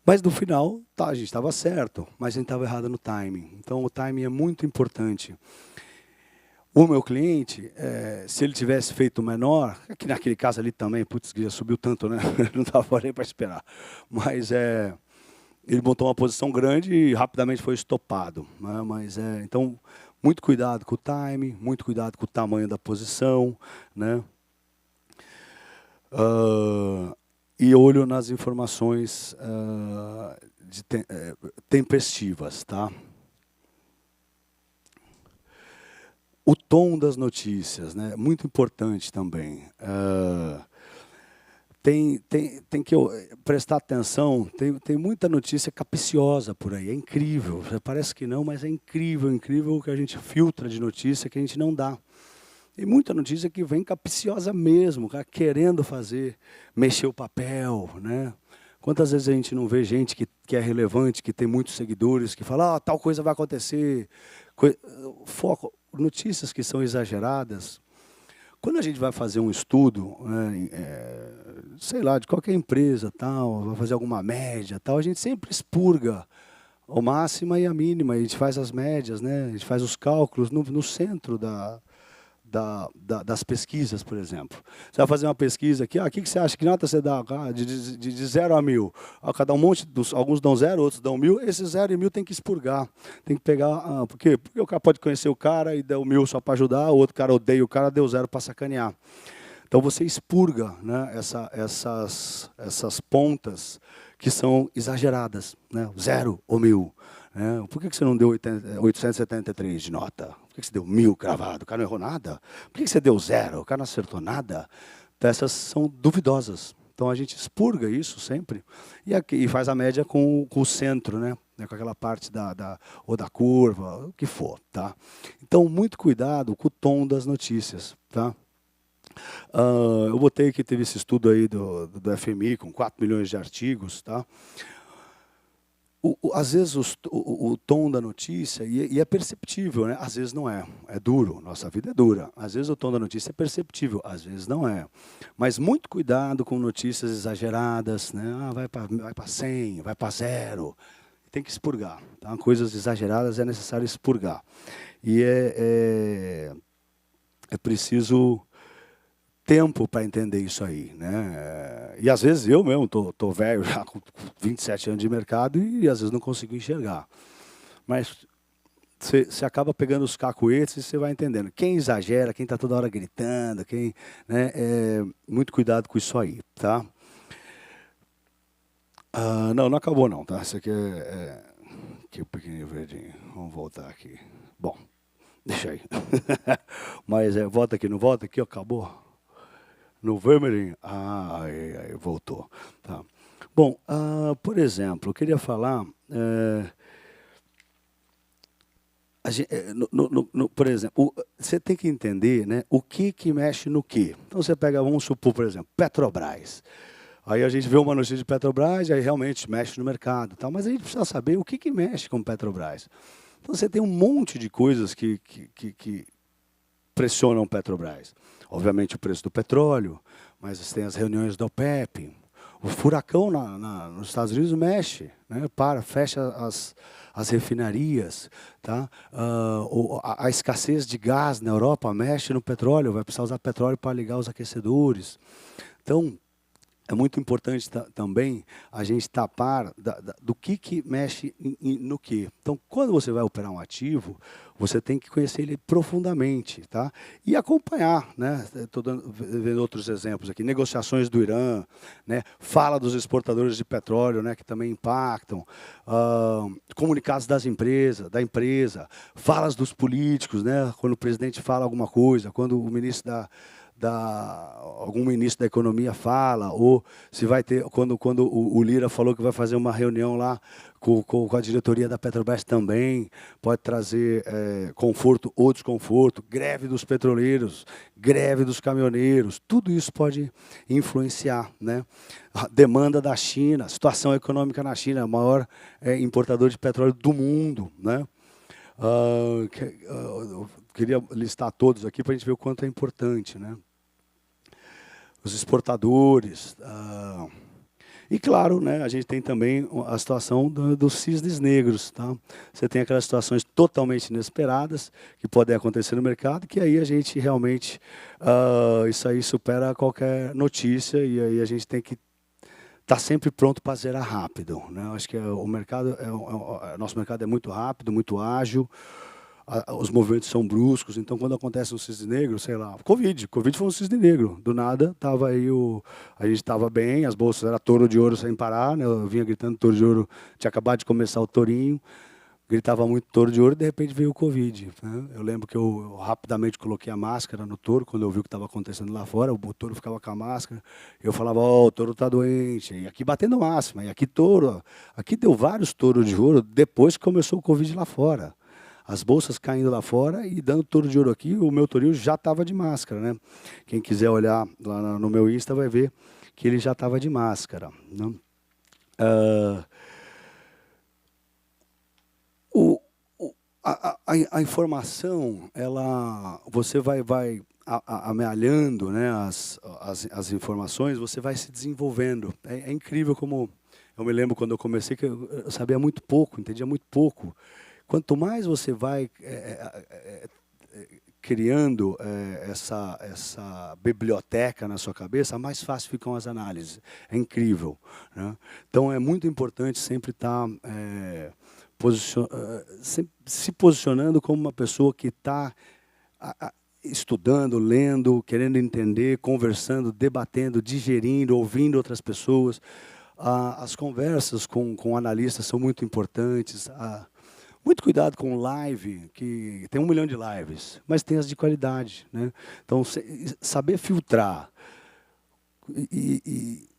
Mas no final, tá, a gente estava certo, mas a gente estava errado no timing. Então o timing é muito importante. O meu cliente, se ele tivesse feito menor, que naquele caso ali também, putz, já subiu tanto, né? Não estava nem para esperar. Mas ele montou uma posição grande e rapidamente foi estopado, né? Mas então, muito cuidado com o timing, muito cuidado com o tamanho da posição, né? E olho nas informações tempestivas, tá? O tom das notícias, né? Muito importante também. Tem que prestar atenção, tem muita notícia capciosa por aí, é incrível. Parece que não, mas é incrível, incrível o que a gente filtra de notícia que a gente não dá. Tem muita notícia que vem capciosa mesmo, cara, querendo fazer, mexer o papel, né? Quantas vezes a gente não vê gente que é relevante, que tem muitos seguidores, que fala, tal coisa vai acontecer. Foco, notícias que são exageradas. Quando a gente vai fazer um estudo, né, sei lá, de qualquer empresa, tal, vai fazer alguma média, tal, a gente sempre expurga a máxima e a mínima, a gente faz as médias, né, a gente faz os cálculos no centro das pesquisas, por exemplo. Você vai fazer uma pesquisa aqui, o que você acha, que nota você dá de 0 a 1000? Cada um monte, alguns dão 0, outros dão 1000, esses 0 e 1000 tem que expurgar, tem que pegar, por quê? Porque o cara pode conhecer o cara e deu 1000 só para ajudar, o outro cara odeia o cara, deu 0 para sacanear. Então você expurga, né, essas pontas que são exageradas, né, 0 ou 1000. Por que você não deu 873 de nota? Por que você deu 1000 cravado? O cara não errou nada? Por que você deu 0? O cara não acertou nada? Então, essas são duvidosas. Então, a gente expurga isso sempre e faz a média com o centro, né? Com aquela parte ou da curva, o que for. Tá? Então, muito cuidado com o tom das notícias. Tá? Eu botei que teve esse estudo aí do FMI, com 4 milhões de artigos. Tá? Às vezes o tom da notícia, e é perceptível, né? Às vezes não é, é duro, nossa vida é dura. Às vezes o tom da notícia é perceptível, às vezes não é. Mas muito cuidado com notícias exageradas, né? Vai para 100, vai para 0. Tem que expurgar. Tá? Coisas exageradas é necessário expurgar. E é preciso tempo para entender isso aí, né? E às vezes eu mesmo tô velho, já com 27 anos de mercado e às vezes não consigo enxergar. Mas você acaba pegando os cacuetes e você vai entendendo. Quem exagera, quem está toda hora gritando, né, muito cuidado com isso aí, tá? Não acabou não, tá? Isso aqui aqui o pequenininho verdinho. Vamos voltar aqui. Bom, deixa aí. Mas volta aqui, não volta aqui, acabou. No vermelhinho, aí voltou. Tá. Bom, por exemplo, eu queria falar, por exemplo, você tem que entender, né, o que mexe no quê. Então você pega, vamos supor, por exemplo, Petrobras. Aí a gente vê uma notícia de Petrobras, aí realmente mexe no mercado, tal, mas a gente precisa saber o que mexe com Petrobras. Então você tem um monte de coisas que pressionam o Petrobras. Obviamente o preço do petróleo, mas você tem as reuniões da OPEP, O furacão nos Estados Unidos mexe, né? Fecha as refinarias, tá? A escassez de gás na Europa mexe no petróleo, vai precisar usar petróleo para ligar os aquecedores. Então, é muito importante também a gente tapar do que mexe no que. Então, quando você vai operar um ativo, você tem que conhecer ele profundamente, tá? E acompanhar, né? Estou vendo outros exemplos aqui, negociações do Irã, né? Fala dos exportadores de petróleo, né? Que também impactam, comunicados da empresa, falas dos políticos, né? Quando o presidente fala alguma coisa, quando o ministro algum ministro da economia fala, ou se vai ter, quando o Lira falou que vai fazer uma reunião lá com a diretoria da Petrobras também, pode trazer conforto ou desconforto, greve dos petroleiros, greve dos caminhoneiros, tudo isso pode influenciar, né? A demanda da China, a situação econômica na China, o maior importador de petróleo do mundo, né? Queria listar todos aqui para a gente ver o quanto é importante, né? Os exportadores. E, claro, né, a gente tem também a situação dos cisnes negros. Tá? Você tem aquelas situações totalmente inesperadas que podem acontecer no mercado, que aí a gente realmente, isso aí supera qualquer notícia, e aí a gente tem que estar sempre pronto para zerar rápido. Né? Eu acho que o mercado, nosso mercado é muito rápido, muito ágil, os movimentos são bruscos, então quando acontece um cisne negro, sei lá, Covid foi um cisne negro, do nada tava aí a gente estava bem, as bolsas era touro de ouro sem parar, né? Eu vinha gritando touro de ouro, tinha acabado de começar o tourinho, gritava muito touro de ouro e de repente veio o Covid, né? Eu lembro que eu rapidamente coloquei a máscara no touro, quando eu vi o que estava acontecendo lá fora, o touro ficava com a máscara, eu falava, o touro está doente, e aqui batendo máxima, e aqui touro, aqui deu vários touros de ouro depois que começou o Covid lá fora. As bolsas caindo lá fora e dando touro de ouro aqui, o meu tourinho já estava de máscara, né? Quem quiser olhar lá no meu Insta vai ver que ele já estava de máscara, né? A informação, você vai amealhando, né, as informações, você vai se desenvolvendo. É incrível como... Eu me lembro quando eu comecei que eu sabia muito pouco, entendia muito pouco. Quanto mais você vai criando essa biblioteca na sua cabeça, mais fácil ficam as análises. É incrível, né? Então, é muito importante sempre estar se posicionando como uma pessoa que está estudando, lendo, querendo entender, conversando, debatendo, digerindo, ouvindo outras pessoas. As conversas com analistas são muito importantes. Muito cuidado com live, que tem 1 milhão de lives, mas tem as de qualidade, né? Então, saber filtrar.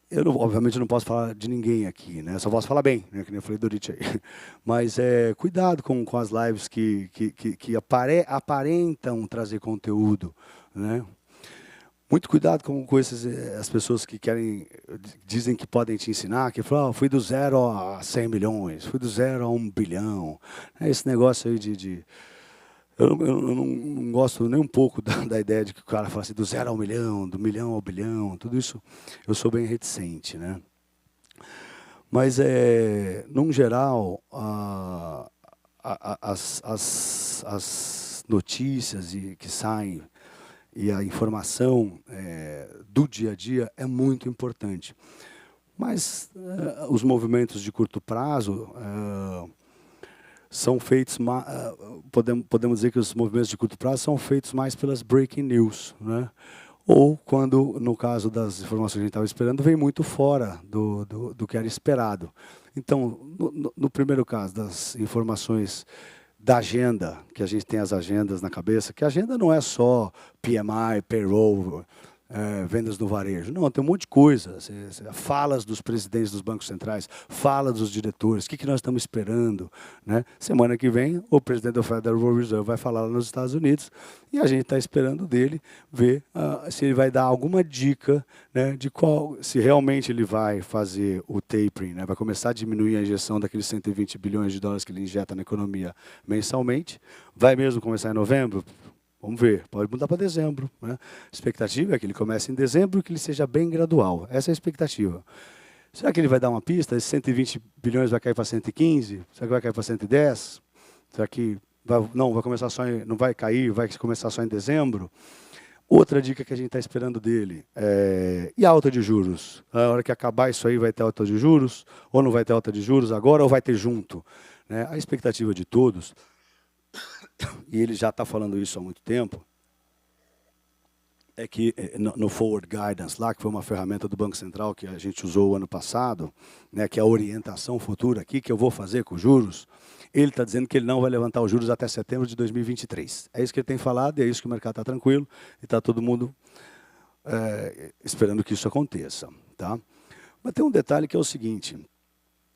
Eu, obviamente, não posso falar de ninguém aqui, né? Só posso falar bem, né? Que nem eu falei do Rich aí. Mas cuidado com as lives que aparentam trazer conteúdo, né? Muito cuidado com as pessoas que dizem que podem te ensinar, que falam, fui do 0 a 100 milhões, fui do 0 a 1 bilhão. Esse negócio aí eu não gosto nem um pouco da ideia de que o cara fala assim, do 0 ao milhão, do milhão ao bilhão, tudo isso eu sou bem reticente, né? Mas, num geral, as notícias que saem e a informação do dia a dia é muito importante. Mas os movimentos de curto prazo são feitos, podemos dizer que os movimentos de curto prazo são feitos mais pelas breaking news, né? Ou quando, no caso das informações que a gente estava esperando, vem muito fora do que era esperado. Então, no primeiro caso, das informações da agenda, que a gente tem as agendas na cabeça, que a agenda não é só PMI, payroll, vendas no varejo. Não, tem um monte de coisa. Falas dos presidentes dos bancos centrais, fala dos diretores, o que nós estamos esperando, né? Semana que vem, o presidente do Federal Reserve vai falar lá nos Estados Unidos e a gente está esperando dele ver se ele vai dar alguma dica, né, de se realmente ele vai fazer o tapering, né, vai começar a diminuir a injeção daqueles 120 bilhões de dólares que ele injeta na economia mensalmente. Vai mesmo começar em novembro? Vamos ver, pode mudar para dezembro, né? A expectativa é que ele comece em dezembro e que ele seja bem gradual. Essa é a expectativa. Será que ele vai dar uma pista? Esses 120 bilhões vai cair para 115? Será que vai cair para 110? Será que vai começar só não vai cair, vai começar só em dezembro? Outra dica que a gente está esperando dele e a alta de juros? A hora que acabar isso aí vai ter alta de juros? Ou não vai ter alta de juros agora, ou vai ter junto? Né? A expectativa de todos, e ele já está falando isso há muito tempo, é que no Forward Guidance, lá, que foi uma ferramenta do Banco Central que a gente usou o ano passado, né, que é a orientação futura aqui, que eu vou fazer com os juros, ele está dizendo que ele não vai levantar os juros até setembro de 2023. É isso que ele tem falado, e é isso que o mercado está tranquilo, e está todo mundo esperando que isso aconteça. Tá? Mas tem um detalhe que é o seguinte,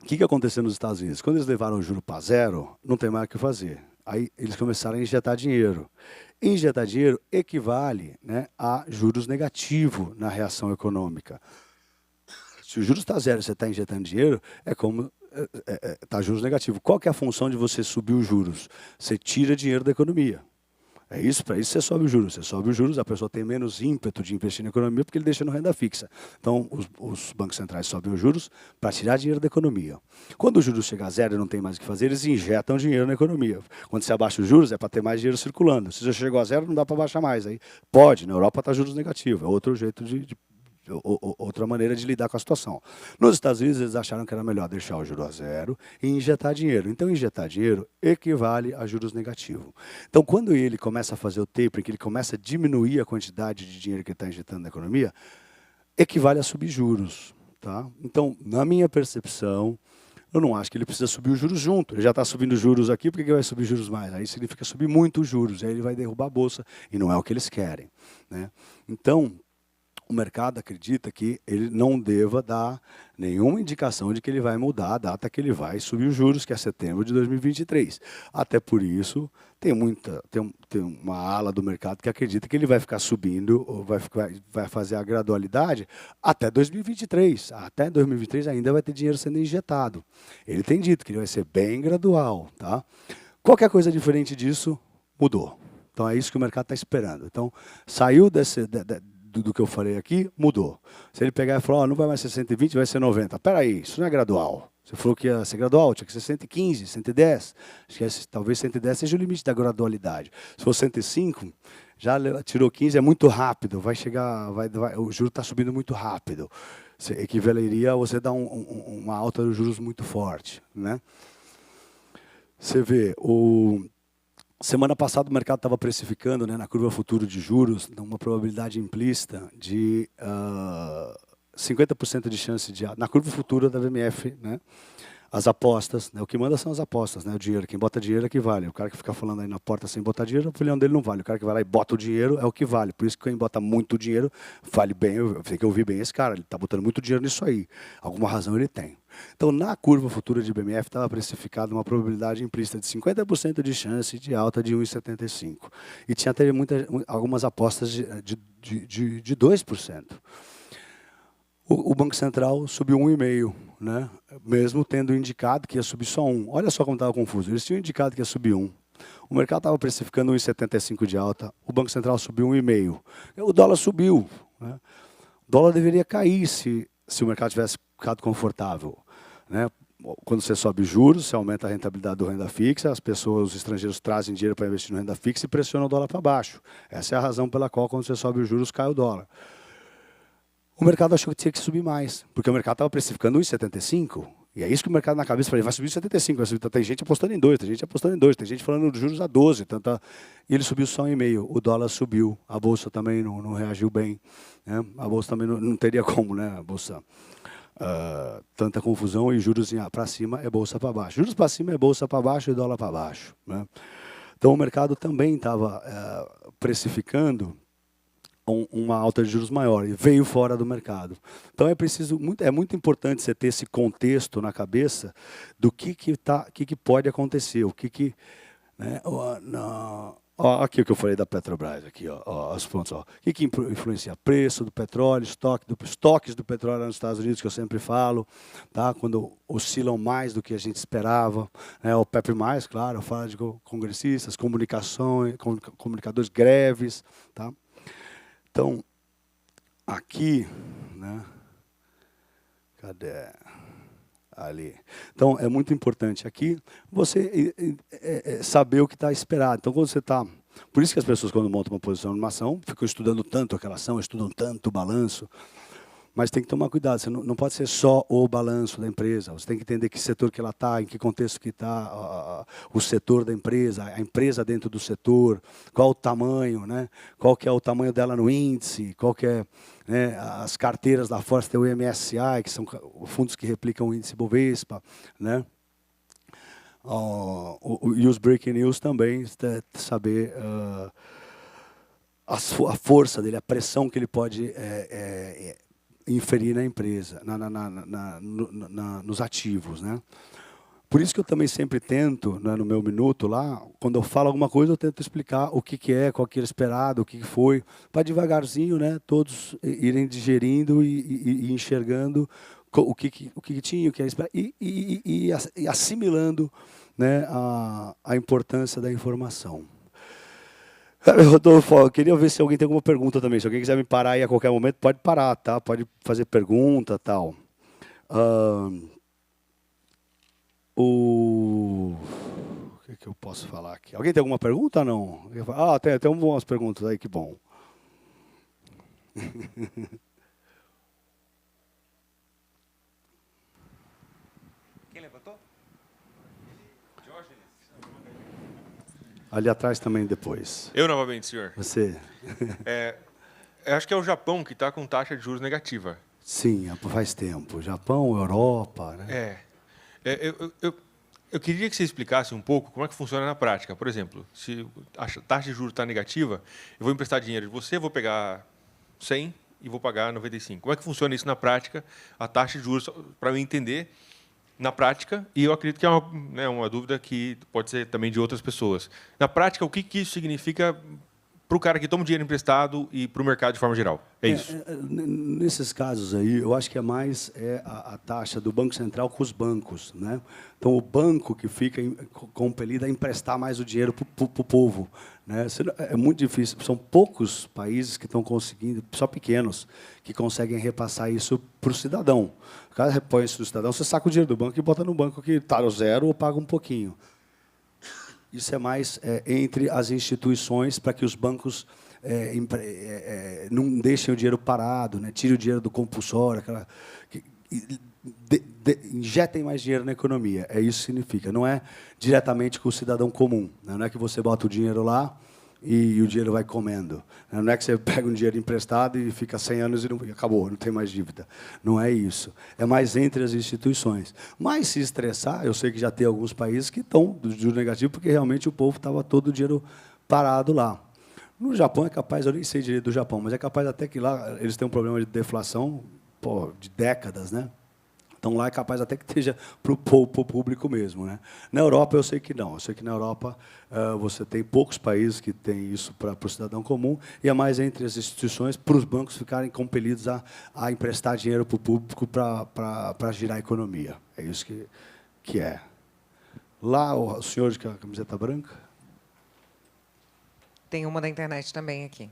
o que aconteceu nos Estados Unidos? Quando eles levaram o juro para zero, não tem mais o que fazer. Aí eles começaram a injetar dinheiro. Injetar dinheiro equivale, né, a juros negativos na reação econômica. Se o juros está zero e você está injetando dinheiro, é como está juros negativo. Qual que é a função de você subir os juros? Você tira dinheiro da economia. É isso, para isso você sobe os juros. Você sobe os juros, a pessoa tem menos ímpeto de investir na economia porque ele deixa no renda fixa. Então, os bancos centrais sobem os juros para tirar dinheiro da economia. Quando os juros chegam a zero e não tem mais o que fazer, eles injetam dinheiro na economia. Quando você abaixa os juros, é para ter mais dinheiro circulando. Se já chegou a zero, não dá para baixar mais. Aí pode, na Europa está juros negativos. É outro jeito outra maneira de lidar com a situação. Nos Estados Unidos, eles acharam que era melhor deixar o juro a zero e injetar dinheiro. Então, injetar dinheiro equivale a juros negativos. Então, quando ele começa a fazer o tapering, que ele começa a diminuir a quantidade de dinheiro que ele está injetando na economia, equivale a subir juros. Tá? Então, na minha percepção, eu não acho que ele precisa subir os juros junto. Ele já está subindo juros aqui, por que ele vai subir juros mais? Aí significa subir muito os juros, aí ele vai derrubar a bolsa, e não é o que eles querem. Né? Então, o mercado acredita que ele não deva dar nenhuma indicação de que ele vai mudar a data que ele vai subir os juros, que é setembro de 2023. Até por isso, tem uma ala do mercado que acredita que ele vai ficar subindo, ou vai fazer a gradualidade até 2023. Até 2023 ainda vai ter dinheiro sendo injetado. Ele tem dito que ele vai ser bem gradual. Tá? Qualquer coisa diferente disso, mudou. Então é isso que o mercado está esperando. Então, saiu do que eu falei aqui, mudou. Se ele pegar e falar, não vai mais ser 120, vai ser 90. Espera aí, isso não é gradual. Você falou que ia ser gradual, tinha que ser 115, 110. Acho que talvez 110 seja o limite da gradualidade. Se for 105, já tirou 15, é muito rápido. Vai chegar, o juro está subindo muito rápido. Equivaleria a você dar uma alta dos juros muito forte. Né? Você vê, semana passada o mercado estava precificando, né, na curva futuro de juros, uma probabilidade implícita de 50% de chance de... Na curva futura da VMF, né, as apostas, né, o que manda são as apostas, né, o dinheiro. Quem bota dinheiro é que vale. O cara que fica falando aí na porta sem botar dinheiro, a opinião dele não vale. O cara que vai lá e bota o dinheiro é o que vale. Por isso que quem bota muito dinheiro vale bem. Eu tenho que ouvir bem esse cara. Ele está botando muito dinheiro nisso aí. Alguma razão ele tem. Então, na curva futura de BMF, estava precificada uma probabilidade implícita de 50% de chance de alta de 1,75. E tinha até algumas apostas de 2%. O Banco Central subiu 1,5%, né? Mesmo tendo indicado que ia subir só 1%. Olha só como estava confuso. Eles tinham indicado que ia subir 1%. O mercado estava precificando 1,75 de alta, o Banco Central subiu 1,5. O dólar subiu. Né? O dólar deveria cair se o mercado tivesse ficado confortável. Né? Quando você sobe juros, você aumenta a rentabilidade do renda fixa, os estrangeiros trazem dinheiro para investir no renda fixa e pressionam o dólar para baixo. Essa é a razão pela qual, quando você sobe os juros, cai o dólar. O mercado achou que tinha que subir mais, porque o mercado estava precificando 1,75. E é isso que o mercado na cabeça falou, vai subir 75, vai subir. Tem gente apostando em 2, tem gente apostando em 2, tem gente falando de juros a 12. E ele subiu só 1,5. O dólar subiu, a bolsa também não reagiu bem. Né? A bolsa também não teria como, né? A bolsa, tanta confusão e juros para cima é bolsa para baixo. Juros para cima é bolsa para baixo e dólar para baixo. Né? Então o mercado também estava precificando uma alta de juros maior e veio fora do mercado. Então é muito importante você ter esse contexto na cabeça do que pode acontecer, né, aqui o que eu falei da Petrobras, aqui, os pontos, o que influencia? Preço do petróleo, estoques do petróleo nos Estados Unidos, que eu sempre falo, tá? Quando oscilam mais do que a gente esperava, né? O OPEP+, claro, fala de congressistas, comunicadores, greves, tá? Então, aqui, né? Cadê? Ali. Então, é muito importante aqui você saber o que está esperado. Então, quando você está... Por isso que as pessoas, quando montam uma posição numa ação, ficam estudando tanto aquela ação, estudam tanto o balanço. Mas tem que tomar cuidado, você não pode ser só o balanço da empresa. Você tem que entender que setor que ela está, em que contexto que está o setor da empresa, a empresa dentro do setor, qual o tamanho, né? Qual que é o tamanho dela no índice, qual que é, né, as carteiras da Força, tem o MSCI, que são fundos que replicam o índice Bovespa, né? E os breaking news também, saber a força dele, a pressão que ele pode inferir na empresa, nos ativos, né? Por isso que eu também sempre tento, né, no meu minuto lá, quando eu falo alguma coisa, eu tento explicar o que é, qual que era esperado, o que foi, para devagarzinho, né, todos irem digerindo e enxergando o que tinha, o que era esperado, e assimilando, né, a importância da informação. Rodolfo, eu queria ver se alguém tem alguma pergunta também. Se alguém quiser me parar aí a qualquer momento, pode parar, tá? Pode fazer pergunta, tal. O que eu posso falar aqui? Alguém tem alguma pergunta ou não? Tem umas perguntas aí, que bom. Quem levantou? Ali atrás também depois. Eu novamente, senhor. Você? Eu acho que é o Japão que está com taxa de juros negativa. Sim, faz tempo. Japão, Europa, né? Eu queria que você explicasse um pouco como é que funciona na prática. Por exemplo, se a taxa de juros está negativa, eu vou emprestar dinheiro de você, vou pegar 100 e vou pagar 95. Como é que funciona isso na prática, a taxa de juros, para eu entender na prática, e eu acredito que é uma dúvida que pode ser também de outras pessoas. Na prática, o que isso significa para o cara que toma dinheiro emprestado e para o mercado de forma geral? É isso. Nesses casos aí, eu acho que é mais a taxa do Banco Central com os bancos, né? Então, o banco que fica compelido a emprestar mais o dinheiro para o povo, né? É muito difícil. São poucos países que estão conseguindo, só pequenos, que conseguem repassar isso para o cidadão. O cara repõe isso do cidadão, você saca o dinheiro do banco e bota no banco que está no zero ou paga um pouquinho. Isso é mais entre as instituições para que os bancos não deixem o dinheiro parado, né? Tirem o dinheiro do compulsório, injetem mais dinheiro na economia. É isso que significa. Não é diretamente com o cidadão comum, né? Não é que você bota o dinheiro lá e o dinheiro vai comendo. Não é que você pega um dinheiro emprestado e fica 100 anos e acabou, não tem mais dívida. Não é isso. É mais entre as instituições. Mas, se estressar, eu sei que já tem alguns países que estão do juro negativo, porque realmente o povo estava todo o dinheiro parado lá. No Japão é capaz, eu nem sei direito do Japão, mas é capaz até que lá eles têm um problema de deflação de décadas, né? Então, lá é capaz até que esteja para o público mesmo, né? Na Europa, eu sei que não. Eu sei que na Europa você tem poucos países que têm isso para o cidadão comum, e é mais entre as instituições, para os bancos ficarem compelidos a emprestar dinheiro para o público para girar a economia. É isso que é. Lá, o senhor de camiseta branca? Tem uma da internet também aqui.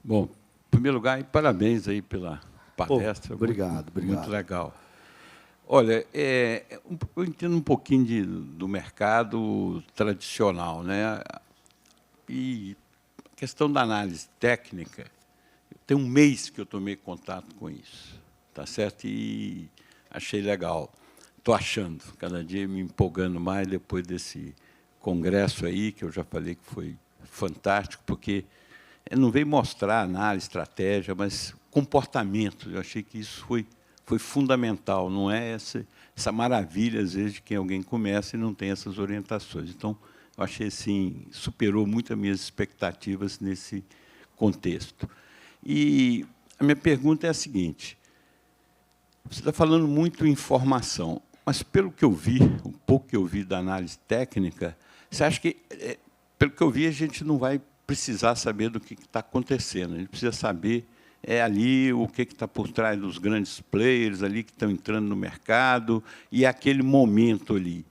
Bom, em primeiro lugar, parabéns aí pela palestra. Obrigado. Muito legal. Olha, eu entendo um pouquinho do mercado tradicional, né? E a questão da análise técnica, tem um mês que eu tomei contato com isso, tá certo? E achei legal. Estou achando, cada dia me empolgando mais depois desse congresso aí, que eu já falei que foi fantástico, porque não veio mostrar análise, estratégia, mas comportamento. Eu achei que isso foi fundamental. Não é essa maravilha, às vezes, de que alguém começa e não tem essas orientações. Então, eu achei assim, superou muito as minhas expectativas nesse contexto. E a minha pergunta é a seguinte: você está falando muito em informação, mas, pelo que eu vi, um pouco que eu vi da análise técnica, você acha que, pelo que eu vi, a gente não vai precisar saber do que está acontecendo. A gente precisa saber ali o que está por trás dos grandes players ali que estão entrando no mercado e aquele momento ali.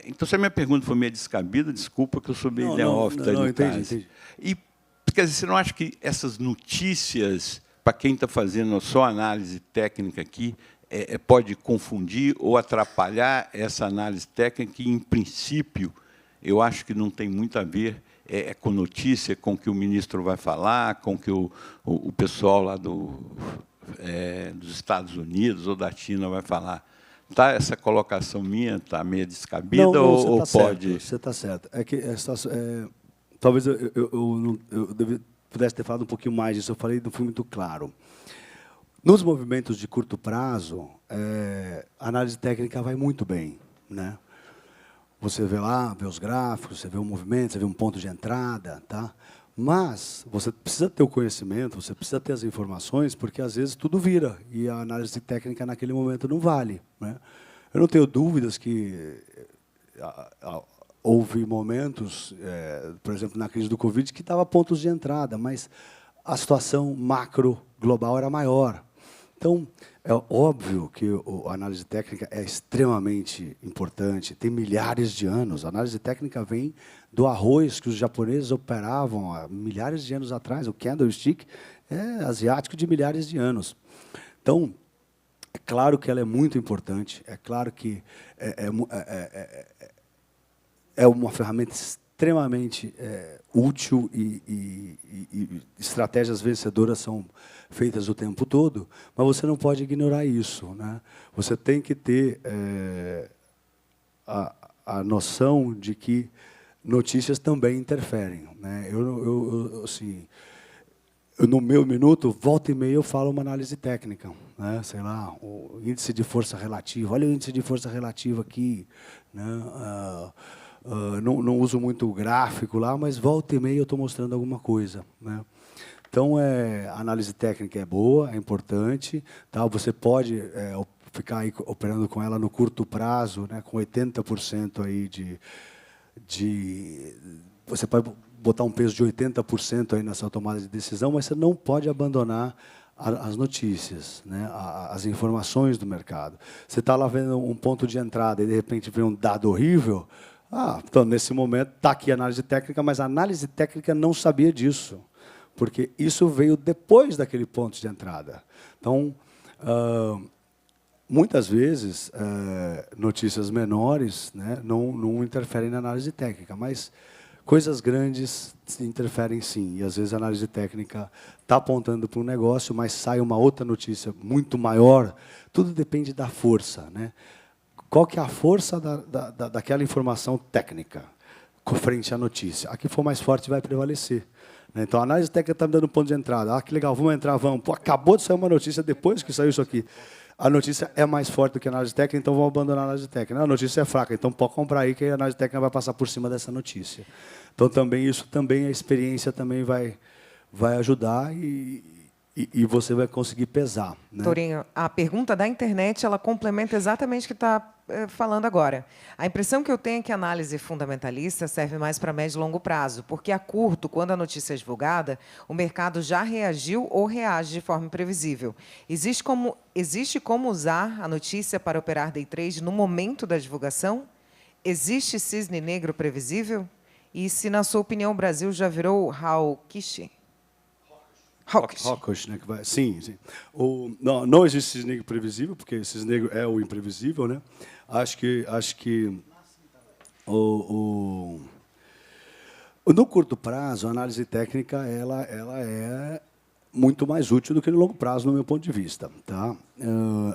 Então, se a minha pergunta for meio descabida, desculpa que eu sou meio neófito. Não, entendi. E Quer dizer, você não acha que essas notícias, para quem está fazendo só análise técnica aqui, pode confundir ou atrapalhar essa análise técnica, que, em princípio, eu acho que não tem muito a ver com notícia, com o que o ministro vai falar, com o que o pessoal lá dos Estados Unidos ou da China vai falar? Tá, essa colocação minha está meio descabida ou pode? Você está certo. É que talvez eu pudesse ter falado um pouquinho mais disso. Eu falei, não fui muito claro. Nos movimentos de curto prazo, a análise técnica vai muito bem, né? Você vê lá, vê os gráficos, você vê o movimento, você vê um ponto de entrada, tá? Mas você precisa ter o conhecimento, você precisa ter as informações, porque às vezes tudo vira e a análise técnica naquele momento não vale, né? Eu não tenho dúvidas que houve momentos, por exemplo, na crise do Covid, que estava pontos de entrada, mas a situação macro global era maior. Então, é óbvio que a análise técnica é extremamente importante, tem milhares de anos. A análise técnica vem do arroz que os japoneses operavam há milhares de anos atrás. O candlestick é asiático de milhares de anos. Então, é claro que ela é muito importante, é claro que é uma ferramenta extremamente útil e estratégias vencedoras são feitas o tempo todo, mas você não pode ignorar isso, né? Você tem que ter a noção de que notícias também interferem, né? Assim, no meu minuto, volta e meia, eu falo uma análise técnica, né? Sei lá, o índice de força relativa. Olha o índice de força relativa aqui, né? Não uso muito o gráfico lá, mas volta e meia eu estou mostrando alguma coisa, né? Então, a análise técnica é boa, é importante, tá? Você pode ficar aí operando com ela no curto prazo, né? Com 80% aí você pode botar um peso de 80% aí nessa tomada de decisão, mas você não pode abandonar as notícias, né? As informações do mercado. Você está lá vendo um ponto de entrada e, de repente, vem um dado horrível. Então, nesse momento, está aqui a análise técnica, mas a análise técnica não sabia disso, porque isso veio depois daquele ponto de entrada. Então, muitas vezes, notícias menores, né, não interferem na análise técnica, mas coisas grandes interferem sim. E, às vezes, a análise técnica está apontando para um negócio, mas sai uma outra notícia muito maior. Tudo depende da força, né? Qual que é a força daquela informação técnica frente à notícia? A que for mais forte vai prevalecer. Então, a análise técnica está me dando um ponto de entrada. Que legal, vamos entrar, vamos. Pô, acabou de sair uma notícia depois que saiu isso aqui. A notícia é mais forte do que a análise técnica, então vamos abandonar a análise técnica. A notícia é fraca, então pode comprar aí que a análise técnica vai passar por cima dessa notícia. Então, também isso também a experiência também vai ajudar e você vai conseguir pesar, né? Tourinho, a pergunta da internet, ela complementa exatamente o que está falando agora. A impressão que eu tenho é que a análise fundamentalista serve mais para médio e longo prazo, porque a curto, quando a notícia é divulgada, o mercado já reagiu ou reage de forma imprevisível. Existe como usar a notícia para operar day trade no momento da divulgação? Existe cisne negro previsível? E se, na sua opinião, o Brasil já virou hawkish? Hawkish, né? Sim. Não existe cisne negro previsível, porque cisne negro é o imprevisível, né? Acho que no curto prazo, a análise técnica ela é muito mais útil do que no longo prazo, no meu ponto de vista, tá?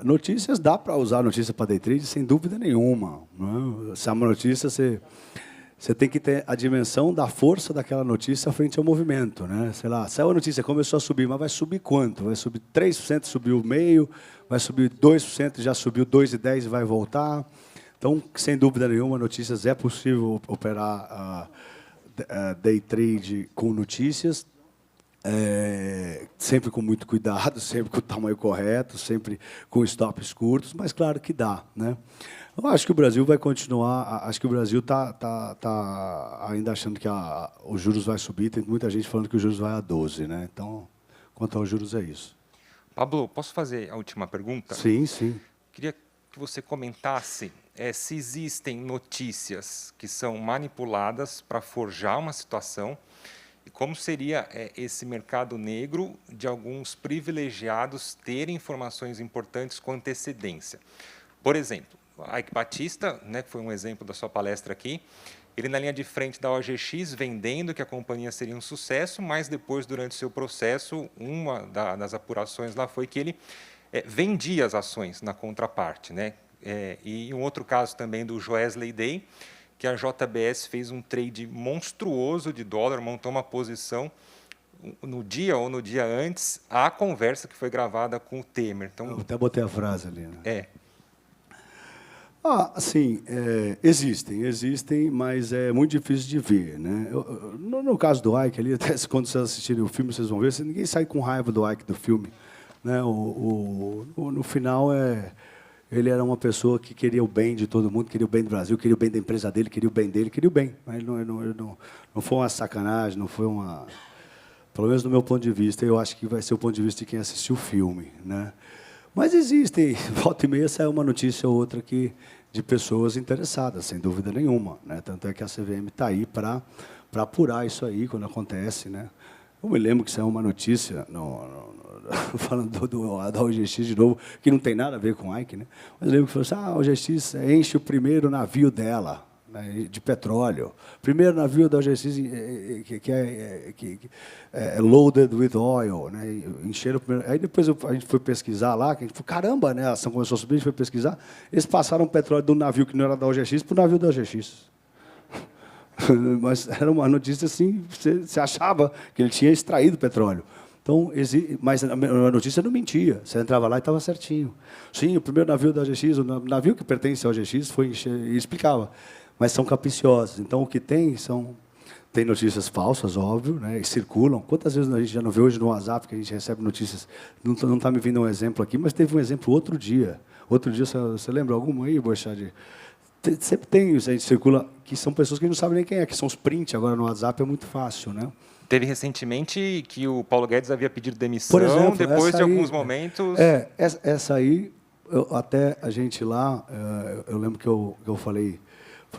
Notícias, dá para usar notícia para day trade, sem dúvida nenhuma, né? Se é uma notícia, você tem que ter a dimensão da força daquela notícia frente ao movimento, né? Sei lá, saiu a notícia, começou a subir, mas vai subir quanto? Vai subir 3%, subiu meio, vai subir 2%, já subiu 2,10% e vai voltar. Então, sem dúvida nenhuma, notícias é possível operar day trade com notícias, sempre com muito cuidado, sempre com o tamanho correto, sempre com stops curtos, mas claro que dá, né? Eu acho que o Brasil vai continuar, acho que o Brasil tá ainda achando que os juros vai subir, tem muita gente falando que os juros vai a 12, né? Então, quanto aos juros é isso. Pablo, posso fazer a última pergunta? Sim. Queria que você comentasse se existem notícias que são manipuladas para forjar uma situação como seria esse mercado negro de alguns privilegiados terem informações importantes com antecedência. Por exemplo, Ike Batista, né, que foi um exemplo da sua palestra aqui, ele na linha de frente da OGX, vendendo que a companhia seria um sucesso, mas depois, durante o seu processo, uma das apurações lá foi que ele vendia as ações na contraparte, né? E um outro caso também do Joesley Day, que a JBS fez um trade monstruoso de dólar, montou uma posição no dia ou no dia antes, a conversa que foi gravada com o Temer. Então, Eu até botei a frase ali, né? Assim, existem, mas é muito difícil de ver, né? No caso do Ike ali, até quando vocês assistirem o filme, vocês vão ver, ninguém sai com raiva do Ike do filme, né? No final, ele era uma pessoa que queria o bem de todo mundo, queria o bem do Brasil, queria o bem da empresa dele, queria o bem dele, queria o bem. Mas não foi uma sacanagem, não foi uma... Pelo menos do meu ponto de vista, eu acho que vai ser o ponto de vista de quem assistiu o filme, né? Mas existem, volta e meia sai uma notícia ou outra de pessoas interessadas, sem dúvida nenhuma, né? Tanto é que a CVM está aí para apurar isso aí quando acontece, né? Eu me lembro que saiu uma notícia, falando da OGX de novo, que não tem nada a ver com o Ike, né? Mas eu lembro que falou assim, a OGX enche o primeiro navio dela, né, de petróleo. Primeiro navio da OGX que é loaded with oil, né? Encheram o primeiro. Aí depois a gente foi pesquisar lá, que a gente falou, caramba, né? A ação começou a subir, a gente foi pesquisar. Eles passaram o petróleo do navio que não era da OGX para o navio da OGX. Mas era uma notícia assim, você achava que ele tinha extraído petróleo. Então, mas a notícia não mentia. Você entrava lá e estava certinho. Sim, o primeiro navio da OGX, o navio que pertence ao OGX, foi encher, e explicava. Mas são capiciosos. Então, o que tem notícias falsas, óbvio, né, e circulam. Quantas vezes a gente já não vê hoje no WhatsApp que a gente recebe notícias? Não está me vindo um exemplo aqui, mas teve um exemplo outro dia. Outro dia, você lembra alguma aí, Boixade? Sempre tem, a gente circula, que são pessoas que a gente não sabe nem quem é, que são os prints. Agora no WhatsApp é muito fácil, né? teve recentemente que o Paulo Guedes havia pedido demissão, Por exemplo, depois de aí, alguns momentos... Essa aí, até a gente lá, eu lembro que eu falei,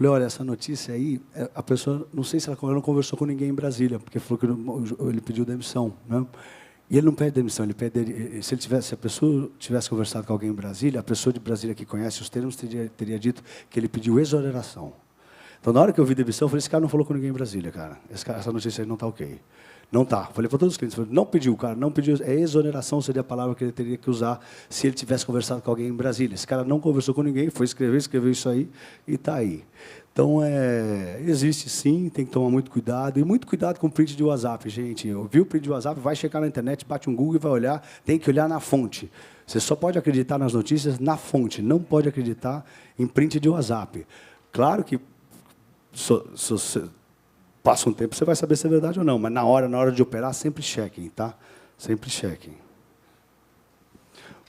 olha, essa notícia aí, a pessoa, não sei se ela não conversou com ninguém em Brasília, porque falou que ele pediu demissão, né? E ele não pede demissão, ele pede, se a pessoa tivesse conversado com alguém em Brasília, a pessoa de Brasília que conhece os termos teria dito que ele pediu exoneração. Então, na hora que eu vi demissão, eu falei, esse cara não falou com ninguém em Brasília, cara. Essa notícia aí não está ok. Não está. Falei para todos os clientes, não pediu, cara, não pediu. Exoneração seria a palavra que ele teria que usar se ele tivesse conversado com alguém em Brasília. Esse cara não conversou com ninguém, foi escreveu isso aí e está aí. Então, existe sim, tem que tomar muito cuidado. E muito cuidado com o print de WhatsApp, gente. Viu o print de WhatsApp, vai checar na internet, bate um Google e vai olhar. Tem que olhar na fonte. Você só pode acreditar nas notícias na fonte, não pode acreditar em print de WhatsApp. Claro que passa um tempo, você vai saber se é verdade ou não, mas na hora de operar, sempre chequem, tá? Sempre chequem.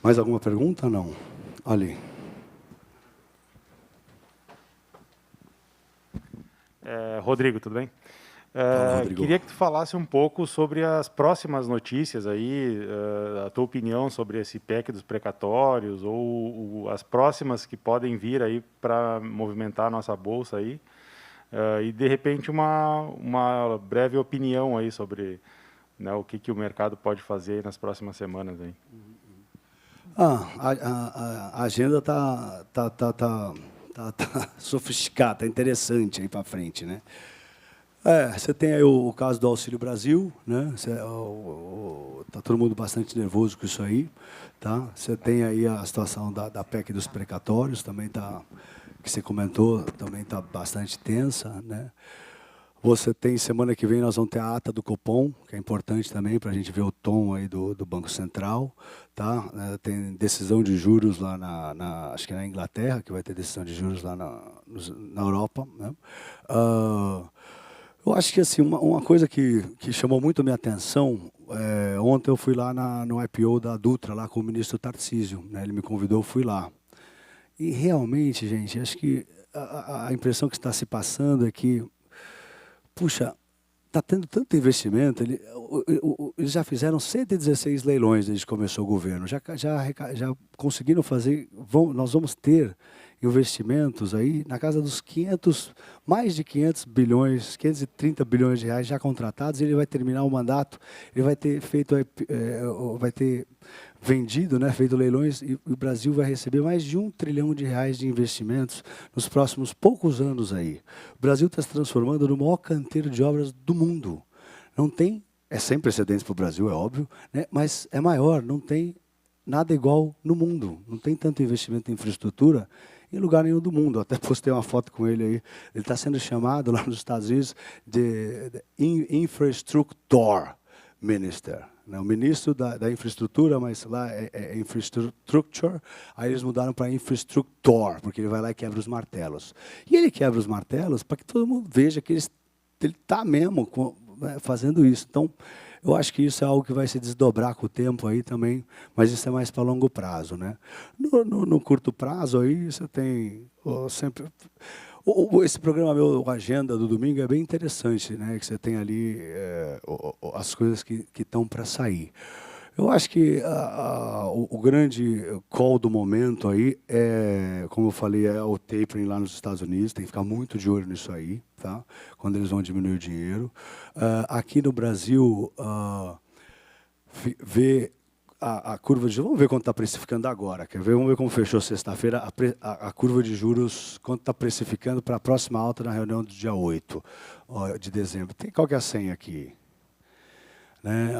Mais alguma pergunta? Não. Ali. Rodrigo, tudo bem? Fala, Rodrigo. Queria que tu falasse um pouco sobre as próximas notícias aí, a tua opinião sobre esse PEC dos precatórios ou as próximas que podem vir aí para movimentar a nossa bolsa aí. E, de repente, uma breve opinião aí sobre, né, o que o mercado pode fazer aí nas próximas semanas. Aí. A agenda tá sofisticada, está interessante aí para frente, né? Você tem aí o caso do Auxílio Brasil, né? Tá todo mundo bastante nervoso com isso aí, tá? Você tem aí a situação da PEC dos precatórios, também tá, que você comentou, também está bastante tensa, né? Você tem, semana que vem, nós vamos ter a ata do Copom, que é importante também para a gente ver o tom aí do Banco Central, tá? Tem decisão de juros lá acho que na Inglaterra, que vai ter decisão de juros lá na Europa, né? Eu acho que assim, uma coisa que chamou muito a minha atenção, ontem eu fui lá no IPO da Dutra, lá com o ministro Tarcísio, né? Ele me convidou, eu fui lá. E realmente, gente, acho que a impressão que está se passando é que, puxa, está tendo tanto investimento, eles já fizeram 116 leilões desde que começou o governo, já conseguiram fazer, nós vamos ter investimentos aí na casa dos 500, mais de 500 bilhões, 530 bilhões de reais já contratados. Ele vai terminar o mandato, ele vai ter feito, vai ter vendido, né, feito leilões, e o Brasil vai receber mais de 1 trilhão de reais de investimentos nos próximos poucos anos aí. O Brasil está se transformando no maior canteiro de obras do mundo. Não tem, é sem precedentes para o Brasil, é óbvio, né, mas é maior, não tem nada igual no mundo. Não tem tanto investimento em infraestrutura em lugar nenhum do mundo. Até postei uma foto com ele aí. Ele está sendo chamado lá nos Estados Unidos de Infrastructure Minister. O ministro da infraestrutura, mas lá é infrastructure, aí eles mudaram para infrastructor, porque ele vai lá e quebra os martelos. E ele quebra os martelos para que todo mundo veja que ele está mesmo fazendo isso. Então, eu acho que isso é algo que vai se desdobrar com o tempo aí também, mas isso é mais para longo prazo, né? No curto prazo aí, você tem sempre... Esse programa meu, a agenda do domingo, é bem interessante, né? Que você tem ali as coisas que estão para sair. Eu acho que o grande call do momento aí é, como eu falei, é o tapering lá nos Estados Unidos. Tem que ficar muito de olho nisso aí, tá? Quando eles vão diminuir o dinheiro. Aqui no Brasil, ver a curva de juros, vamos ver quanto está precificando agora. Quer ver? Vamos ver como fechou sexta-feira a curva de juros, quanto está precificando para a próxima alta na reunião do dia 8 de dezembro. Qual que é a senha aqui? Né?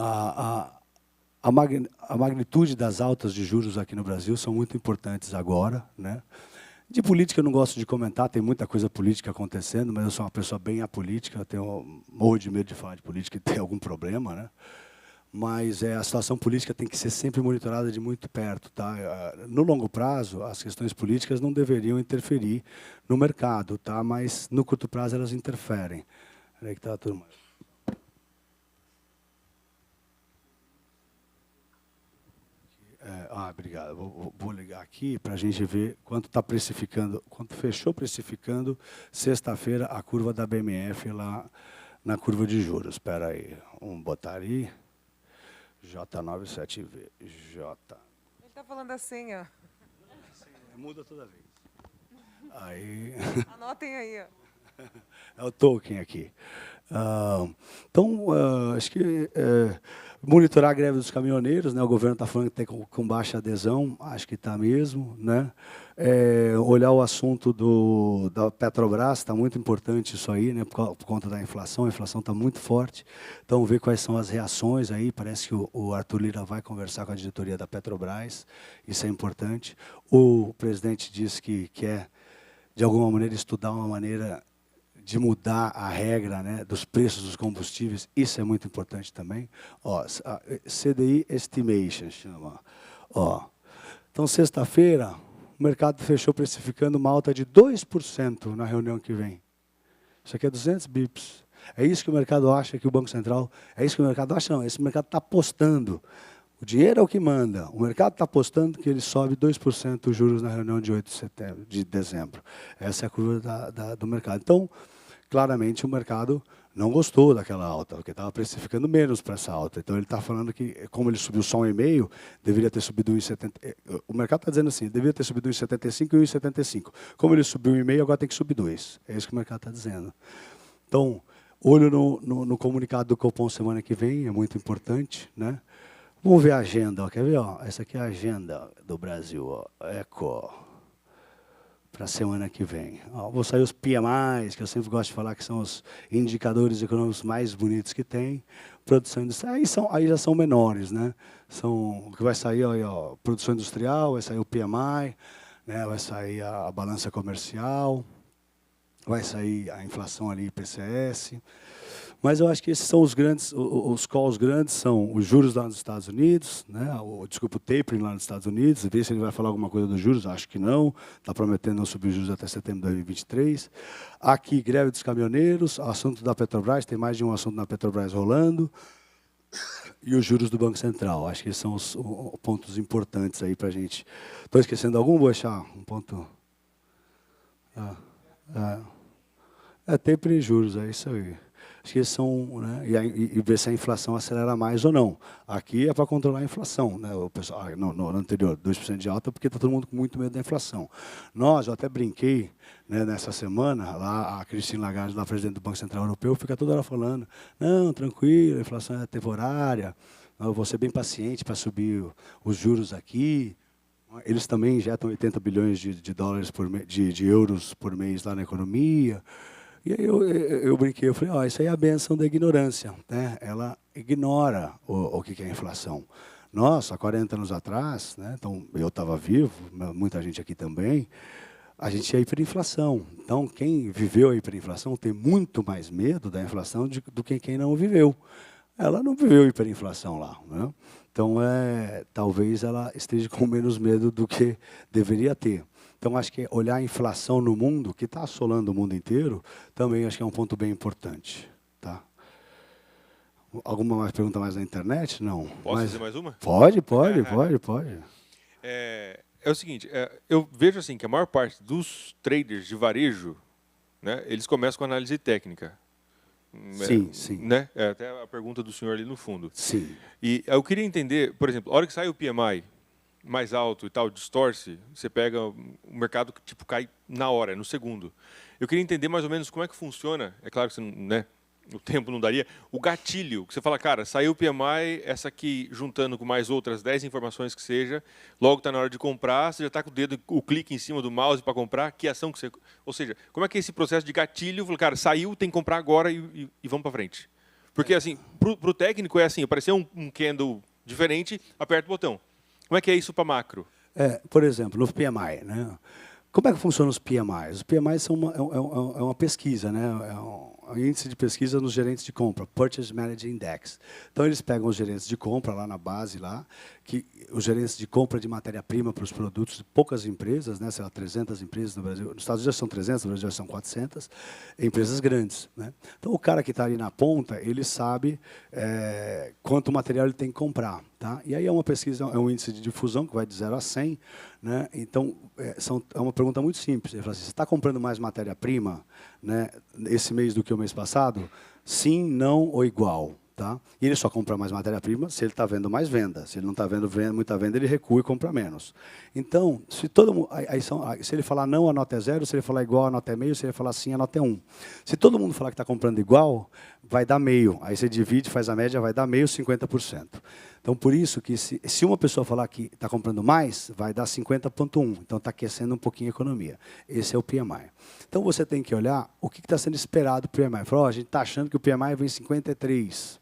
A magnitude das altas de juros aqui no Brasil são muito importantes agora, né? De política eu não gosto de comentar, tem muita coisa política acontecendo, mas eu sou uma pessoa bem apolítica, morro de medo de falar de política e ter algum problema, né? Mas a situação política tem que ser sempre monitorada de muito perto, tá? No longo prazo, as questões políticas não deveriam interferir no mercado, tá? Mas no curto prazo elas interferem. Peraí que tá, turma. Obrigado. Vou ligar aqui para a gente ver quanto está precificando, quanto fechou precificando sexta-feira a curva da BMF lá na curva de juros. Espera aí, vamos botar aí. J97V. J. Ele está falando assim, ó. Muda toda vez. Aí. Anotem aí, ó. É o token aqui. Então, acho que monitorar a greve dos caminhoneiros, né? O governo está falando que está com baixa adesão, acho que está mesmo, né? Olhar o assunto da Petrobras, está muito importante isso aí, né? Por conta da inflação, a inflação está muito forte. Então, ver quais são as reações aí. Parece que o Arthur Lira vai conversar com a diretoria da Petrobras, isso é importante. O presidente disse que quer, de alguma maneira, estudar uma maneira de mudar a regra, né, dos preços dos combustíveis, isso é muito importante também. CDI Estimation chama. Então, sexta-feira, o mercado fechou precificando uma alta de 2% na reunião que vem. Isso aqui é 200 bips. É isso que o mercado acha que o Banco Central... É isso que o mercado acha, não. Esse mercado está apostando. O dinheiro é o que manda. O mercado está apostando que ele sobe 2% os juros na reunião de 8 de dezembro. Essa é a curva do mercado. Então, claramente, o mercado não gostou daquela alta, porque estava precificando menos para essa alta. Então, ele está falando que, como ele subiu só 1,5, deveria ter subido 1,70. O mercado está dizendo assim, deveria ter subido 1,75 e 1,75. Como ele subiu 1,5, agora tem que subir 2. É isso que o mercado está dizendo. Então, olho no comunicado do Copom semana que vem, é muito importante, né? Vamos ver a agenda, quer ver? Essa aqui é a agenda do Brasil, Eco, para a semana que vem. Vou sair os PMIs, que eu sempre gosto de falar que são os indicadores econômicos mais bonitos que tem. Produção industrial, aí já são menores, né? O que vai sair, produção industrial, vai sair o PMI, né? Vai sair a balança comercial, vai sair a inflação ali, IPCS. Mas eu acho que esses são os calls grandes são os juros lá nos Estados Unidos, né? O tapering lá nos Estados Unidos, ver se ele vai falar alguma coisa dos juros, acho que não, está prometendo não subir os juros até setembro de 2023. Aqui, greve dos caminhoneiros, assunto da Petrobras, tem mais de um assunto na Petrobras rolando, e os juros do Banco Central. Acho que esses são os pontos importantes aí para a gente. Estou esquecendo algum, vou achar um ponto... tapering e juros, é isso aí. acho que são, né, e ver se a inflação acelera mais ou não. Aqui é para controlar a inflação, né? O pessoal, no anterior, 2% de alta, porque está todo mundo com muito medo da inflação. Eu até brinquei, né, nessa semana, lá a Christine Lagarde, lá presidente do Banco Central Europeu, fica toda hora falando, não, tranquilo, a inflação é temporária, eu vou ser bem paciente para subir os juros aqui. Eles também injetam 80 bilhões de dólares de euros por mês lá na economia. E aí eu brinquei, eu falei, isso aí é a benção da ignorância, né? Ela ignora o que é a inflação. Nós, há 40 anos atrás, né, então eu estava vivo, muita gente aqui também, a gente tinha hiperinflação. Então, quem viveu a hiperinflação tem muito mais medo da inflação do que quem não viveu. Ela não viveu hiperinflação lá, né? Então, talvez ela esteja com menos medo do que deveria ter. Então, acho que olhar a inflação no mundo, que está assolando o mundo inteiro, também acho que é um ponto bem importante. Tá? Alguma pergunta mais na internet? Não. Posso fazer mais uma? Pode. É o seguinte, eu vejo assim que a maior parte dos traders de varejo, né, eles começam com análise técnica. Sim. Né? Até a pergunta do senhor ali no fundo. Sim. E eu queria entender, por exemplo, a hora que sai o PMI mais alto e tal, distorce, você pega o mercado que tipo cai na hora, no segundo. Eu queria entender mais ou menos como é que funciona, é claro que você, né, o tempo não daria, o gatilho, que você fala, cara, saiu o PMI, essa aqui juntando com mais outras 10 informações que seja, logo está na hora de comprar, você já está com o clique em cima do mouse para comprar, que ação que você... Ou seja, como é que é esse processo de gatilho, falo, cara, saiu, tem que comprar agora e vamos para frente. Porque, assim, para o técnico é assim, apareceu um candle diferente, aperta o botão. Como é que é isso para macro? Por exemplo, no PMI, né? Como é que funcionam os PMIs? Os PMIs são uma pesquisa, né? É um índice de pesquisa nos gerentes de compra, Purchase Managing Index. Então, eles pegam os gerentes de compra lá na base, que os gerentes de compra de matéria-prima para os produtos de poucas empresas, né? Sei lá, 300 empresas no Brasil. Nos Estados Unidos já são 300, no Brasil já são 400, empresas grandes, né? Então, o cara que está ali na ponta, ele sabe quanto material ele tem que comprar. Tá? E aí é uma pesquisa, é um índice de difusão que vai de 0 a 100. Né? Então, é uma pergunta muito simples. Ele fala assim, você está comprando mais matéria-prima, né, esse mês do que o mês passado? Sim, não ou igual. Tá? E ele só compra mais matéria-prima se ele está vendo mais venda. Se ele não está vendo muita venda, ele recua e compra menos. Então, se todo mundo, se ele falar não, a nota é 0. Se ele falar igual, a nota é meio. Se ele falar sim, a nota é 1. Se todo mundo falar que está comprando igual, vai dar meio. Aí você divide, faz a média, vai dar meio, 50%. Então, por isso que se uma pessoa falar que está comprando mais, vai dar 50,1. Então, está aquecendo um pouquinho a economia. Esse é o PMI. Então, você tem que olhar o que está sendo esperado do PMI. Fala, a gente está achando que o PMI vem 53.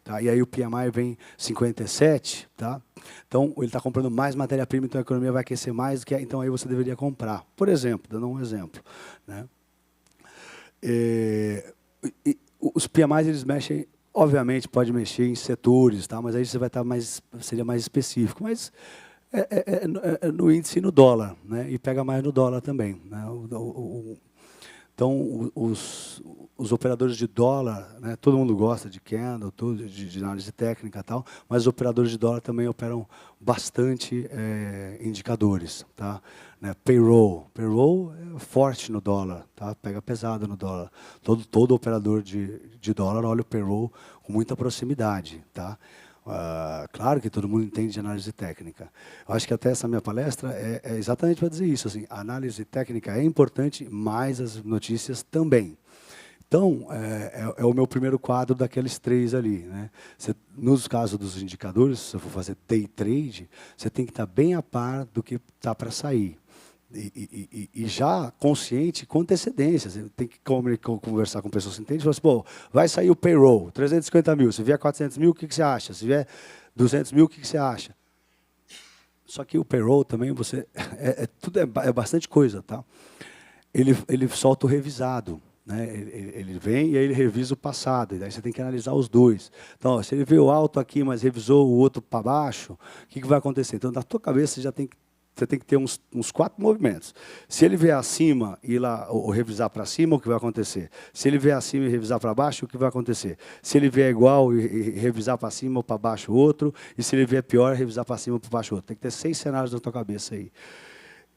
Tá? E aí o PMI vem 57. Tá? Então, ele está comprando mais matéria-prima, então a economia vai aquecer mais, então aí você deveria comprar. Por exemplo, dando um exemplo. Né? Os PMIs, eles mexem... Obviamente, pode mexer em setores, tá? Mas aí você vai estar seria mais específico. Mas no índice e no dólar, né? E pega mais no dólar também. Né? Então, os operadores de dólar, né? Todo mundo gosta de candle, de análise técnica e tal, mas os operadores de dólar também operam bastante indicadores. Tá? Né? Payroll é forte no dólar, tá? Pega pesado no dólar. Todo operador de dólar olha o payroll com muita proximidade. Tá? Claro que todo mundo entende de análise técnica. Eu acho que até essa minha palestra é exatamente para dizer isso. Assim, a análise técnica é importante, mas as notícias também. Então, é o meu primeiro quadro daqueles 3 ali. Né? Nos casos dos indicadores, se você for fazer day trade, você tem que estar bem a par do que está para sair. E já consciente com antecedência. Você tem que conversar com pessoas que entendem e falar assim, pô, vai sair o payroll, 350 mil. Se vier 400 mil, o que você acha? Se vier 200 mil, o que você acha? Só que o payroll também, tudo é bastante coisa. Tá? Ele solta o revisado. Né? Ele vem e aí ele revisa o passado. E daí você tem que analisar os dois. Então, se ele veio alto aqui, mas revisou o outro para baixo, o que vai acontecer? Então, na tua cabeça, você tem que ter uns 4 movimentos. Se ele vier acima e ou revisar para cima, o que vai acontecer? Se ele vier acima e revisar para baixo, o que vai acontecer? Se ele vier igual e revisar para cima ou para baixo outro, e se ele vier pior, revisar para cima ou para baixo outro. Tem que ter 6 cenários na tua cabeça aí.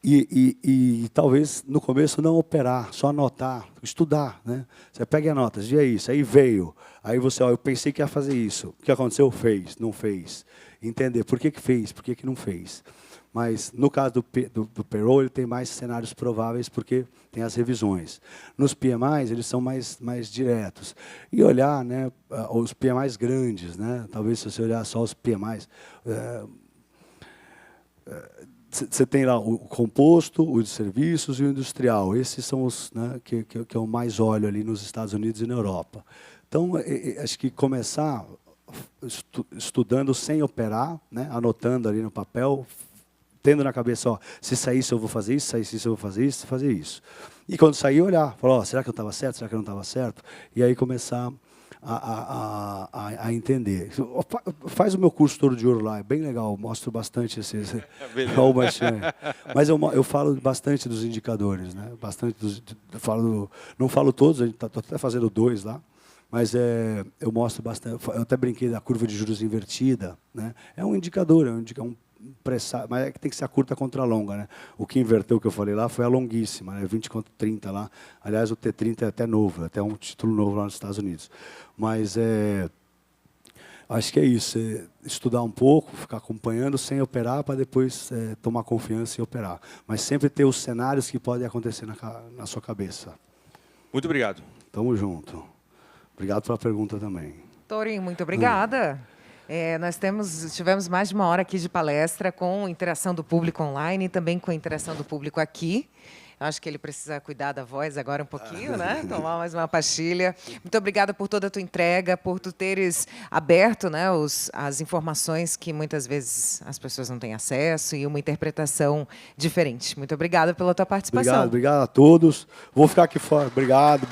E talvez no começo não operar, só anotar, estudar, né? Você pega e anota, via isso, aí veio, aí você, ó, eu pensei que ia fazer isso, o que aconteceu? Fez, não fez. Entender por que fez, por que não fez. Mas no caso do payroll, ele tem mais cenários prováveis porque tem as revisões. Nos PMIs, eles são mais diretos. E olhar, né, os PMIs grandes, né? Talvez se você olhar só os PMIs, você tem lá o composto, o de serviços e o industrial. Esses são os, né, que eu mais olho ali nos Estados Unidos e na Europa. Então, acho que começar estudando sem operar, né, anotando ali no papel, tendo na cabeça, ó, se sair isso eu vou fazer isso, se sair isso eu vou fazer isso, fazer isso. E quando sair, olhar, falar, ó, será que eu estava certo, será que eu não estava certo? E aí começar a entender. Faz o meu curso Touro de Ouro lá, é bem legal, mostro bastante mas eu falo bastante dos indicadores, né? Bastante não falo todos, estou até fazendo 2 lá, mas eu mostro bastante. Eu até brinquei da curva de juros invertida, né? É um indicador, mas é que tem que ser a curta contra a longa, né? O que inverteu, que eu falei lá, foi a longuíssima, né? 20 contra 30 lá. Aliás, o T30 é até novo, até um título novo lá nos Estados Unidos. Mas acho que é isso, estudar um pouco, ficar acompanhando sem operar, para depois tomar confiança e operar. Mas sempre ter os cenários que podem acontecer na sua cabeça. Muito obrigado. Tamo junto. Obrigado pela pergunta também. Tourinho, muito obrigada. Nós tivemos mais de 1 hora aqui de palestra com interação do público online e também com interação do público aqui. Acho que ele precisa cuidar da voz agora um pouquinho, né? Tomar mais uma pastilha. Muito obrigada por toda a tua entrega, por tu teres aberto, né, as informações que muitas vezes as pessoas não têm acesso e uma interpretação diferente. Muito obrigada pela tua participação. Obrigado a todos. Vou ficar aqui fora. Obrigado.